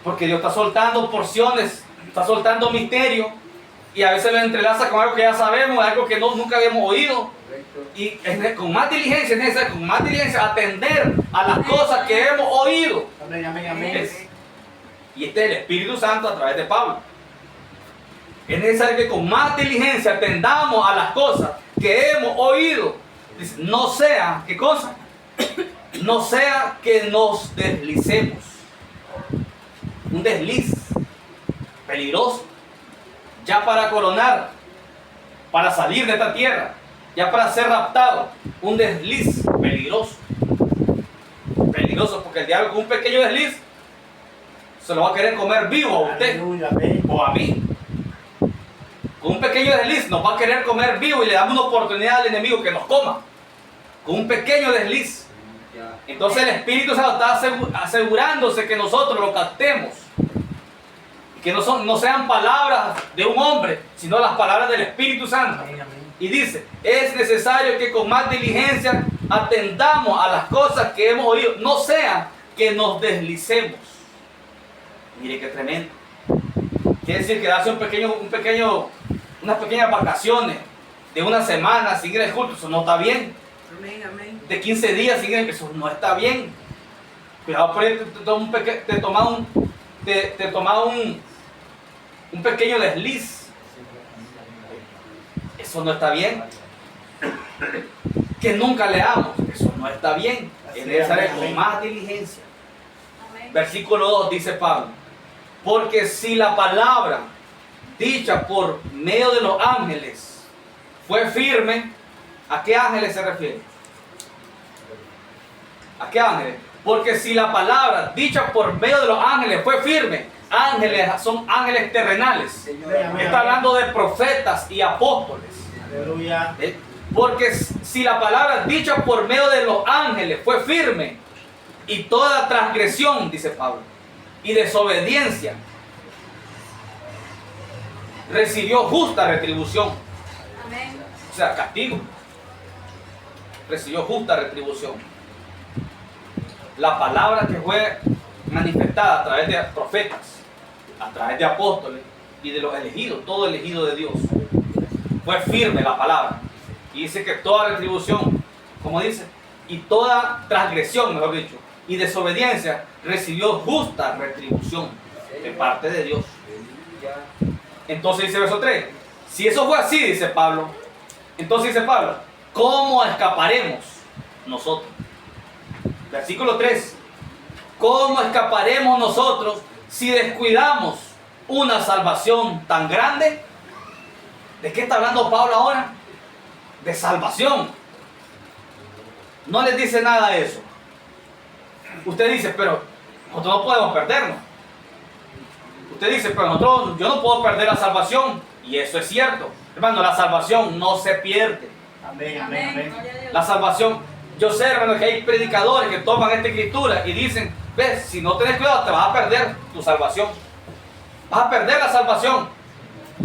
Porque Dios está soltando porciones, está soltando misterios. Y a veces lo entrelaza con algo que ya sabemos, algo que nunca habíamos oído. Y con más diligencia, es necesario con más diligencia atender a las cosas que hemos oído. Amén, amén, amén. Y este es el Espíritu Santo a través de Pablo. Es necesario que con más diligencia atendamos a las cosas que hemos oído. Dice, no sea, ¿qué cosa? No sea que nos deslicemos. Un desliz peligroso. Ya para coronar, para salir de esta tierra, ya para ser raptado. Un desliz peligroso. Peligroso porque el diablo con un pequeño desliz se lo va a querer comer vivo a usted. Aleluya, amén. O a mí. Con un pequeño desliz nos va a querer comer vivo y le damos una oportunidad al enemigo que nos coma. Con un pequeño desliz. Entonces el Espíritu Santo está asegurándose que nosotros lo captemos. Y que no sean palabras de un hombre, sino las palabras del Espíritu Santo. Amén, amén. Y dice, es necesario que con más diligencia atendamos a las cosas que hemos oído. No sea que nos deslicemos. Mire qué tremendo. Quiere decir que darse unas pequeñas vacaciones de una semana sin ir al culto, eso no está bien. Amén, amén. De 15 días sin ir, eso no está bien. Cuidado por ahí, te toma un pequeño desliz. Eso no está bien. Que nunca leamos, eso no está bien. Es necesario con más diligencia. Amén. Versículo 2 dice Pablo, porque si la palabra dicha por medio de los ángeles fue firme, ¿a qué ángeles se refiere? ¿A qué ángeles? Porque si la palabra dicha por medio de los ángeles fue firme, ángeles son ángeles terrenales. Está hablando de profetas y apóstoles. Aleluya. Porque si la palabra dicha por medio de los ángeles fue firme, y toda transgresión, dice Pablo, y desobediencia recibió justa retribución. Amén. O sea, castigo. Recibió justa retribución. La palabra que fue manifestada a través de profetas, a través de apóstoles y de los elegidos, todo elegido de Dios, fue firme la palabra. Y dice que toda retribución, como dice, y toda transgresión, mejor dicho, y desobediencia recibió justa retribución de parte de Dios. Entonces dice verso 3, si eso fue así, dice Pablo, entonces dice Pablo, ¿cómo escaparemos nosotros? Versículo 3, ¿cómo escaparemos nosotros si descuidamos una salvación tan grande? ¿De qué está hablando Pablo ahora? De salvación. No les dice nada de eso. Usted dice, pero nosotros no podemos perdernos. Usted dice, pero yo no puedo perder la salvación. Y eso es cierto. Hermano, la salvación no se pierde. Amén, amén, amén. Gloria a Dios. La salvación, yo sé, hermano, que hay predicadores que toman esta escritura y dicen, ves, si no tenés cuidado te vas a perder tu salvación. Vas a perder la salvación.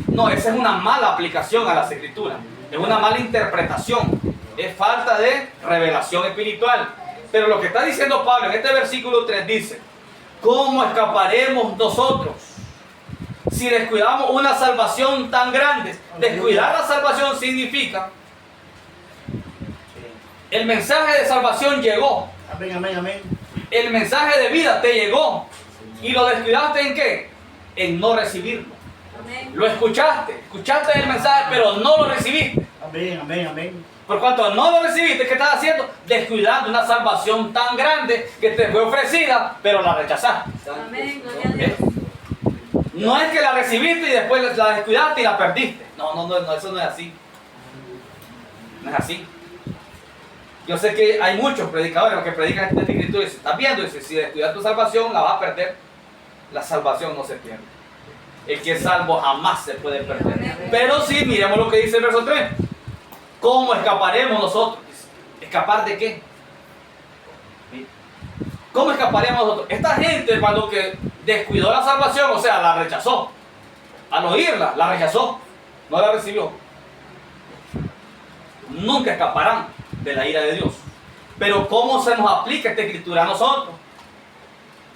No, esa es una mala aplicación a las escrituras. Es una mala interpretación. Es falta de revelación espiritual. Pero lo que está diciendo Pablo en este versículo 3 dice, ¿cómo escaparemos nosotros si descuidamos una salvación tan grande? Descuidar la salvación significa, el mensaje de salvación llegó. Amén, amén, amén. El mensaje de vida te llegó. ¿Y lo descuidaste en qué? En no recibirlo. Amén. Lo escuchaste el mensaje, pero no lo recibiste. Amén, amén, amén. Por cuanto no lo recibiste, ¿qué estás haciendo? Descuidando una salvación tan grande que te fue ofrecida, pero la rechazaste. Amén. Gloria a Dios. No es que la recibiste y después la descuidaste y la perdiste. No, eso no es así. No es así. Yo sé que hay muchos predicadores que predican esta escritura y dicen, estás viendo, dice, si descuidas tu salvación, la vas a perder. La salvación no se pierde. El que es salvo jamás se puede perder. Pero sí, miremos lo que dice el verso 3. ¿Cómo escaparemos nosotros? ¿Escapar de qué? ¿Cómo escaparemos nosotros? Esta gente, hermano, que descuidó la salvación, o sea, la rechazó. Al oírla, la rechazó. No la recibió. Nunca escaparán de la ira de Dios. Pero ¿cómo se nos aplica esta escritura a nosotros?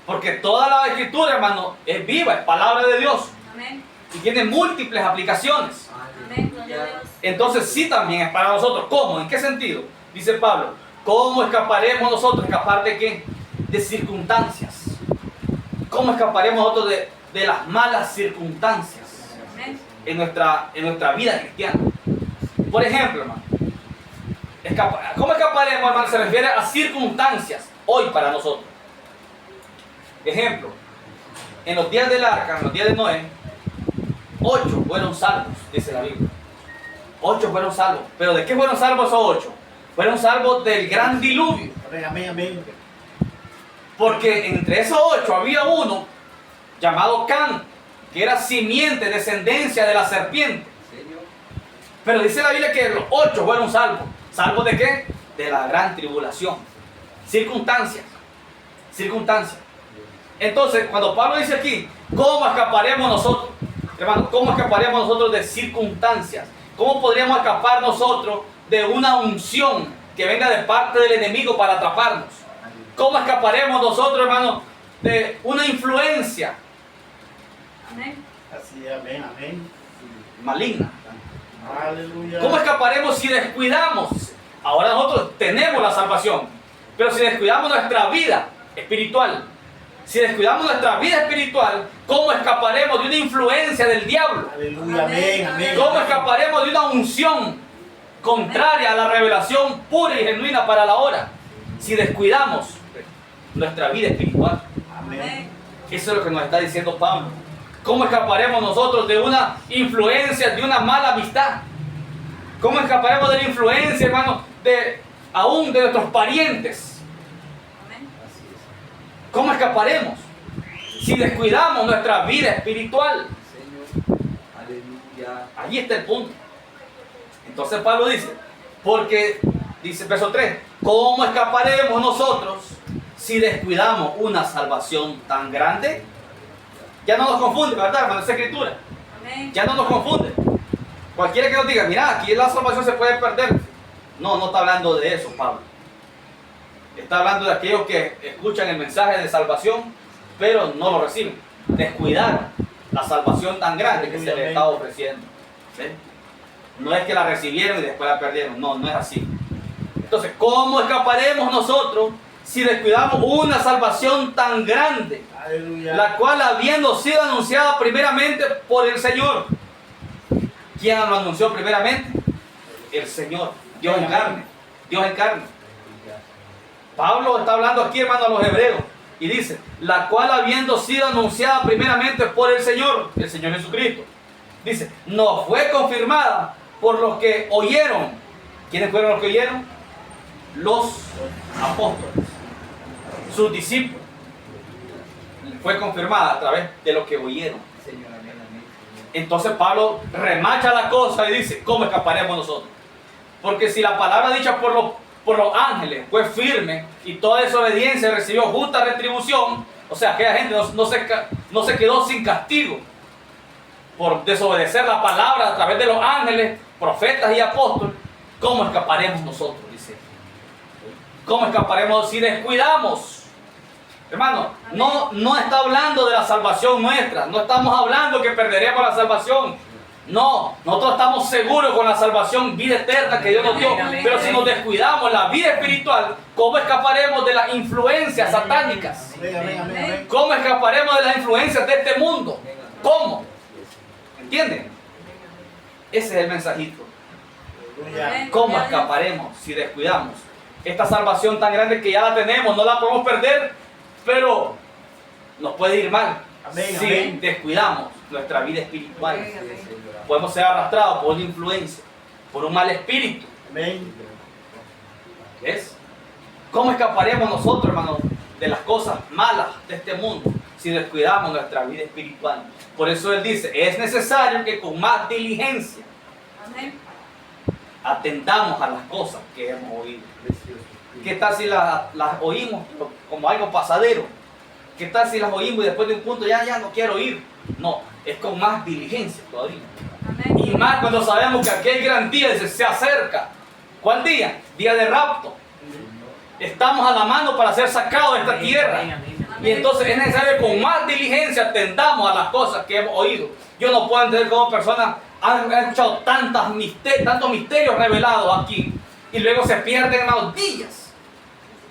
Porque toda la escritura, hermano, es viva, es palabra de Dios. Amén. Y tiene múltiples aplicaciones. Amén. Gloria a Dios. Entonces sí también es para nosotros. ¿Cómo? ¿En qué sentido? Dice Pablo, ¿cómo escaparemos nosotros? ¿Escapar de qué? De circunstancias. ¿Cómo escaparemos nosotros de las malas circunstancias Amén. en nuestra vida cristiana? Por ejemplo, hermano, ¿cómo escaparemos, hermano? Se refiere a circunstancias hoy para nosotros. Ejemplo, en los días del arca, en los días de Noé, 8 fueron salvos, dice la Biblia. 8 fueron salvos. ¿Pero de qué fueron salvos esos 8? Fueron salvos del gran diluvio. Amén, amén, amén. Porque entre esos 8 había uno llamado Can, que era simiente, descendencia de la serpiente. Pero dice la Biblia que los 8 fueron salvos. ¿Salvos de qué? De la gran tribulación. Circunstancias. Circunstancias. Entonces, cuando Pablo dice aquí, ¿cómo escaparemos nosotros? Hermano, ¿cómo escaparemos nosotros de circunstancias? ¿Cómo podríamos escapar nosotros de una unción que venga de parte del enemigo para atraparnos? ¿Cómo escaparemos nosotros, hermano, de una influencia Amén. Así, amén, amén. maligna? Aleluya. ¿Cómo escaparemos si descuidamos? Ahora nosotros tenemos la salvación, pero si descuidamos nuestra vida espiritual, si descuidamos nuestra vida espiritual, ¿cómo escaparemos de una influencia del diablo? Aleluya, amén, amén. ¿Cómo escaparemos de una unción contraria a la revelación pura y genuina para la hora? Si descuidamos nuestra vida espiritual. Amén. Eso es lo que nos está diciendo Pablo. ¿Cómo escaparemos nosotros de una influencia, de una mala amistad? ¿Cómo escaparemos de la influencia, hermano, aún de nuestros parientes? Amén. ¿Cómo escaparemos si descuidamos nuestra vida espiritual? Señor, aleluya. Allí está el punto. Entonces Pablo dice, porque, dice verso 3, ¿cómo escaparemos nosotros si descuidamos una salvación tan grande? Ya no nos confunde, ¿verdad, hermano? Esa escritura. Amén. Ya no nos confunde. Cualquiera que nos diga, mira, aquí la salvación se puede perder. No, no está hablando de eso, Pablo. Está hablando de aquellos que escuchan el mensaje de salvación, pero no lo reciben. Descuidaron la salvación tan grande que se les estaba ofreciendo. ¿Sí? No es que la recibieron y después la perdieron. No, no es así. Entonces, ¿cómo escaparemos nosotros si descuidamos una salvación tan grande? Aleluya. La cual habiendo sido anunciada primeramente por el Señor. ¿Quién lo anunció primeramente? El Señor. Dios en carne. Dios en carne. Pablo está hablando aquí, hermano, a los hebreos. Y dice, la cual habiendo sido anunciada primeramente por el Señor Jesucristo. Dice, no fue confirmada por los que oyeron. ¿Quiénes fueron los que oyeron? Los apóstoles. Sus discípulos. Fue confirmada a través de lo que oyeron. Señor, amén, amén. Entonces Pablo remacha la cosa y dice, ¿cómo escaparemos nosotros? Porque si la palabra dicha por los ángeles fue firme y toda desobediencia recibió justa retribución, o sea, aquella gente no se quedó sin castigo por desobedecer la palabra a través de los ángeles, profetas y apóstoles, ¿cómo escaparemos nosotros? Dice. ¿Cómo escaparemos si descuidamos? Hermano, no está hablando de la salvación nuestra, no estamos hablando que perderemos la salvación. No, nosotros estamos seguros con la salvación, vida eterna que Dios nos dio. Pero si nos descuidamos la vida espiritual, ¿cómo escaparemos de las influencias satánicas? Amén, amén, amén, amén. ¿Cómo escaparemos de las influencias de este mundo? ¿Cómo? ¿Entienden? Ese es el mensajito. Aleluya. ¿Cómo escaparemos si descuidamos esta salvación tan grande que ya la tenemos? No la podemos perder, pero nos puede ir mal. Amén, si amén. descuidamos nuestra vida espiritual. Amén, amén. Podemos ser arrastrados por una influencia, por un mal espíritu. Amén. ¿Ves? ¿Cómo escaparemos nosotros, hermanos, de las cosas malas de este mundo si descuidamos nuestra vida espiritual? Por eso él dice, es necesario que con más diligencia Amén. atendamos a las cosas que hemos oído. Precioso. ¿Qué tal si las oímos como algo pasadero? ¿Qué tal si las oímos y después de un punto ya no quiero oír? No, es con más diligencia todavía. Amén. Y más cuando sabemos que aquel gran día se acerca. ¿Cuál día? Día de rapto. Estamos a la mano para ser sacados de esta tierra. Y entonces es necesario que con más diligencia atendamos a las cosas que hemos oído. Yo no puedo entender cómo personas han escuchado tantos misterios revelados aquí y luego se pierden, hermanos, días.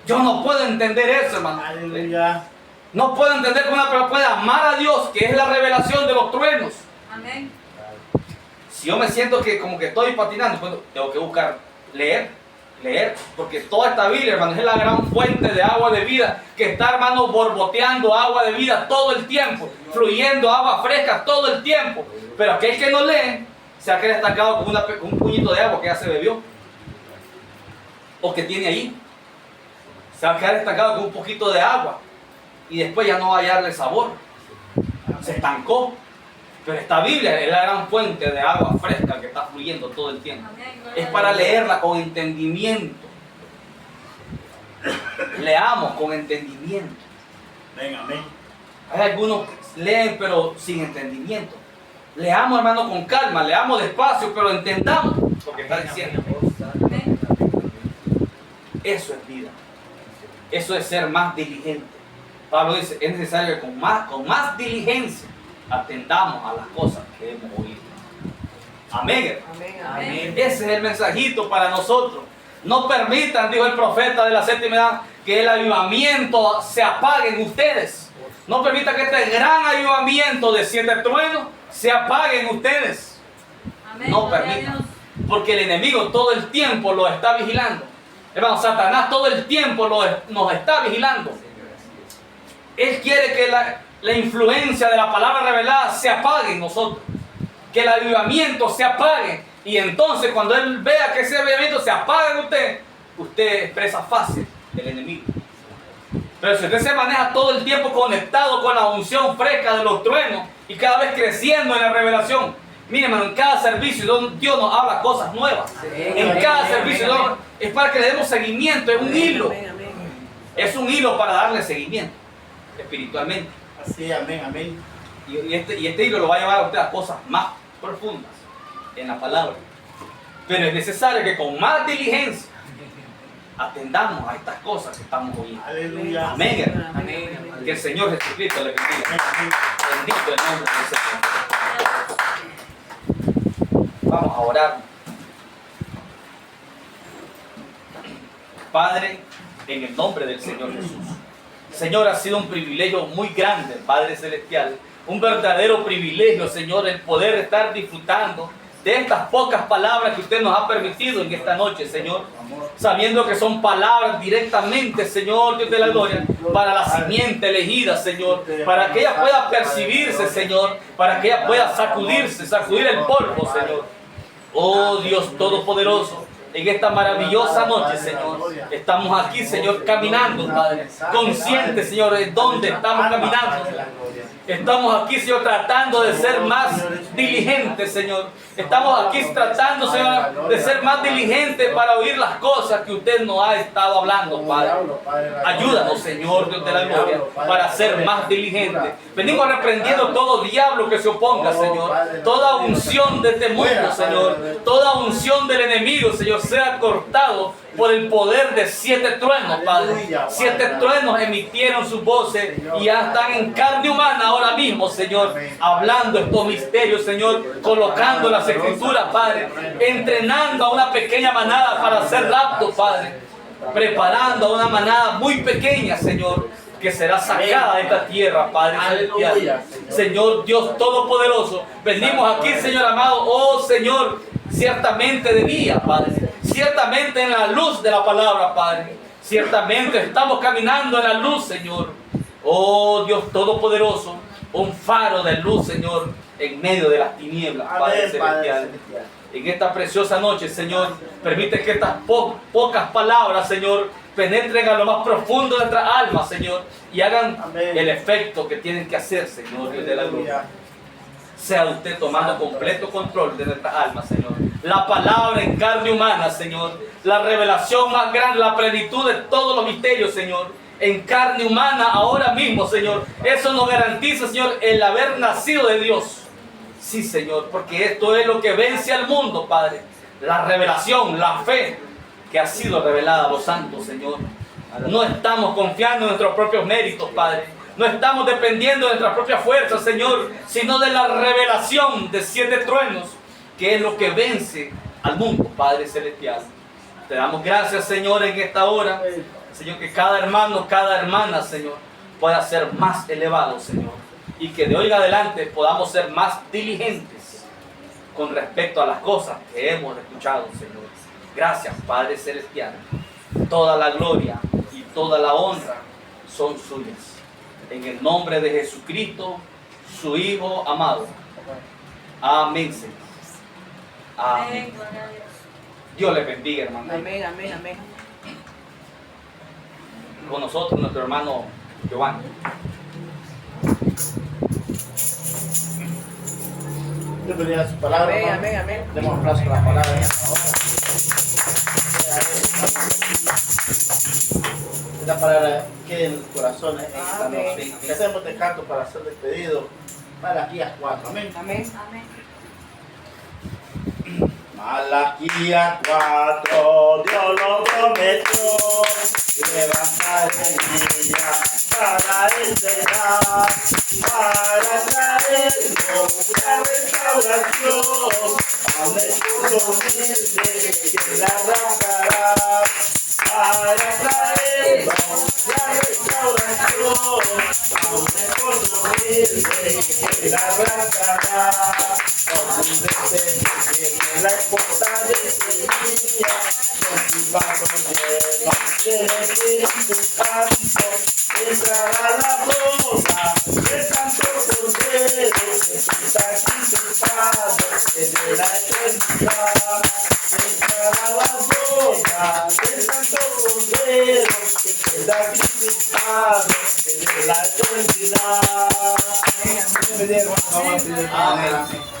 Yo no puedo entender eso, hermano. Aleluya. No puedo entender cómo una persona puede amar a Dios, que es la revelación de los truenos. Amén. Si yo me siento que como que estoy patinando, pues tengo que buscar leer, porque toda esta Biblia, hermano, es la gran fuente de agua de vida, que está, hermano, borboteando agua de vida todo el tiempo, fluyendo agua fresca todo el tiempo. Pero aquel que no lee, se ha quedado estancado con un puñito de agua que ya se bebió, o que tiene ahí. Se va a quedar estancado con un poquito de agua, y después ya no va a hallarle sabor. Se estancó. Pero esta Biblia es la gran fuente de agua fresca que está fluyendo todo el tiempo. Es para leerla con entendimiento. Leamos con entendimiento. Amén, amén. Hay algunos que leen pero sin entendimiento. Leamos, hermano, con calma, leamos despacio, pero entendamos lo que está diciendo. Amén. Eso es vida. Eso es ser más diligente. Pablo dice, es necesario que con más diligencia atendamos a las cosas que hemos oído. Amén. Amén. Ese es el mensajito para nosotros. No permitan, dijo el profeta de la séptima edad, que el avivamiento se apague en ustedes. No permitan que este gran avivamiento de 7 truenos se apague en ustedes. Amén. No Gloria a permitan. Dios. Porque el enemigo todo el tiempo lo está vigilando. Hermano, Satanás todo el tiempo nos está vigilando. Él quiere que la influencia de la palabra revelada se apague en nosotros. Que el avivamiento se apague. Y entonces cuando él vea que ese avivamiento se apaga en usted es presa fácil del enemigo. Pero si usted se maneja todo el tiempo conectado con la unción fresca de los truenos y cada vez creciendo en la revelación, mire, hermano, en cada servicio Dios nos habla cosas nuevas. En cada servicio es para que le demos seguimiento, es un hilo. Es un hilo para darle seguimiento espiritualmente. Así, amén, amén. Y este hilo lo va a llevar a usted a cosas más profundas en la palabra. Pero es necesario que con más diligencia atendamos a estas cosas que estamos oyendo. Aleluya. Amén, hermano. Que el Señor Jesucristo le bendiga. Amén, amén. Bendito el nombre del Señor. Vamos a orar. Padre, en el nombre del Señor Jesús. Señor, ha sido un privilegio muy grande, Padre Celestial. Un verdadero privilegio, Señor, el poder estar disfrutando de estas pocas palabras que usted nos ha permitido en esta noche, Señor. Sabiendo que son palabras directamente, Señor, Dios de la gloria, para la simiente elegida, Señor. Para que ella pueda percibirse, Señor. Para que ella pueda sacudir el polvo, Señor. Oh Dios Todopoderoso. En esta maravillosa noche, Señor, estamos aquí, Señor, caminando, Padre, conscientes, Señor, de dónde estamos caminando. Estamos aquí, Señor, tratando de ser más diligentes, Señor. Estamos aquí tratando, Señor, de ser más diligentes para oír las cosas que usted nos ha estado hablando, Padre. Ayúdanos, Señor, Dios de la gloria, para ser más diligentes. Venimos reprendiendo todo diablo que se oponga, Señor. Toda unción de este mundo, Señor. Toda unción del enemigo, Señor, sea cortado por el poder de 7 truenos, Padre. 7 truenos emitieron sus voces y ya están en carne humana ahora mismo, Señor, hablando estos misterios, Señor, colocando las escrituras, Padre, entrenando a una pequeña manada para hacer rapto, Padre, preparando a una manada muy pequeña, Señor, que será sacada de esta tierra, Padre Celestial. Señor Dios Todopoderoso, venimos aquí, Señor amado, oh Señor, ciertamente de día, Padre, ciertamente en la luz de la palabra, Padre, ciertamente estamos caminando en la luz, Señor. Oh Dios Todopoderoso, un faro de luz, Señor, en medio de las tinieblas, Padre Celestial. En esta preciosa noche, Señor, permite que estas pocas palabras, Señor, penetren a lo más profundo de nuestra alma, Señor, y hagan el efecto que tienen que hacer, Señor, Dios de la gloria. sea usted tomando completo control de nuestras almas, Señor. La palabra en carne humana, Señor. La revelación más grande, la plenitud de todos los misterios, Señor. En carne humana ahora mismo, Señor. Eso nos garantiza, Señor, el haber nacido de Dios. Sí, Señor, porque esto es lo que vence al mundo, Padre. La revelación, la fe que ha sido revelada a los santos, Señor. No estamos confiando en nuestros propios méritos, Padre. No estamos dependiendo de nuestra propia fuerza, Señor, sino de la revelación de 7 truenos, que es lo que vence al mundo, Padre Celestial. Te damos gracias, Señor, en esta hora. Señor, que cada hermano, cada hermana, Señor, pueda ser más elevado, Señor. Y que de hoy en adelante podamos ser más diligentes con respecto a las cosas que hemos escuchado, Señor. Gracias, Padre Celestial. Toda la gloria y toda la honra son suyas. En el nombre de Jesucristo, su Hijo amado. Amén, Señor. Amén. Dios les bendiga, hermano. Amén, amén, amén. Con nosotros, nuestro hermano Giovanni. Bienvenida a su palabra. Amén, hermano. amén, amén. Demos un aplauso a la palabra. La palabra que en el corazón es esta Amén. noche. Que hacemos de canto para ser despedido. Malaquías 4. Amén. Amén. Amén. Malaquías 4, Dios lo prometió, levantar el día para enseñar, para traernos la restauración, a un esposo humilde que la arrancará, para traernos la restauración, a un esposo humilde que la arrancará. Tiene la esposa de Sevilla, con sus vasos llenos del Espíritu Santo, entrará la boda del Santo Cordero, que está crucificado desde la eternidad. Entrará la boda del Santo Cordero, que está crucificado desde la eternidad. Amén. Amén.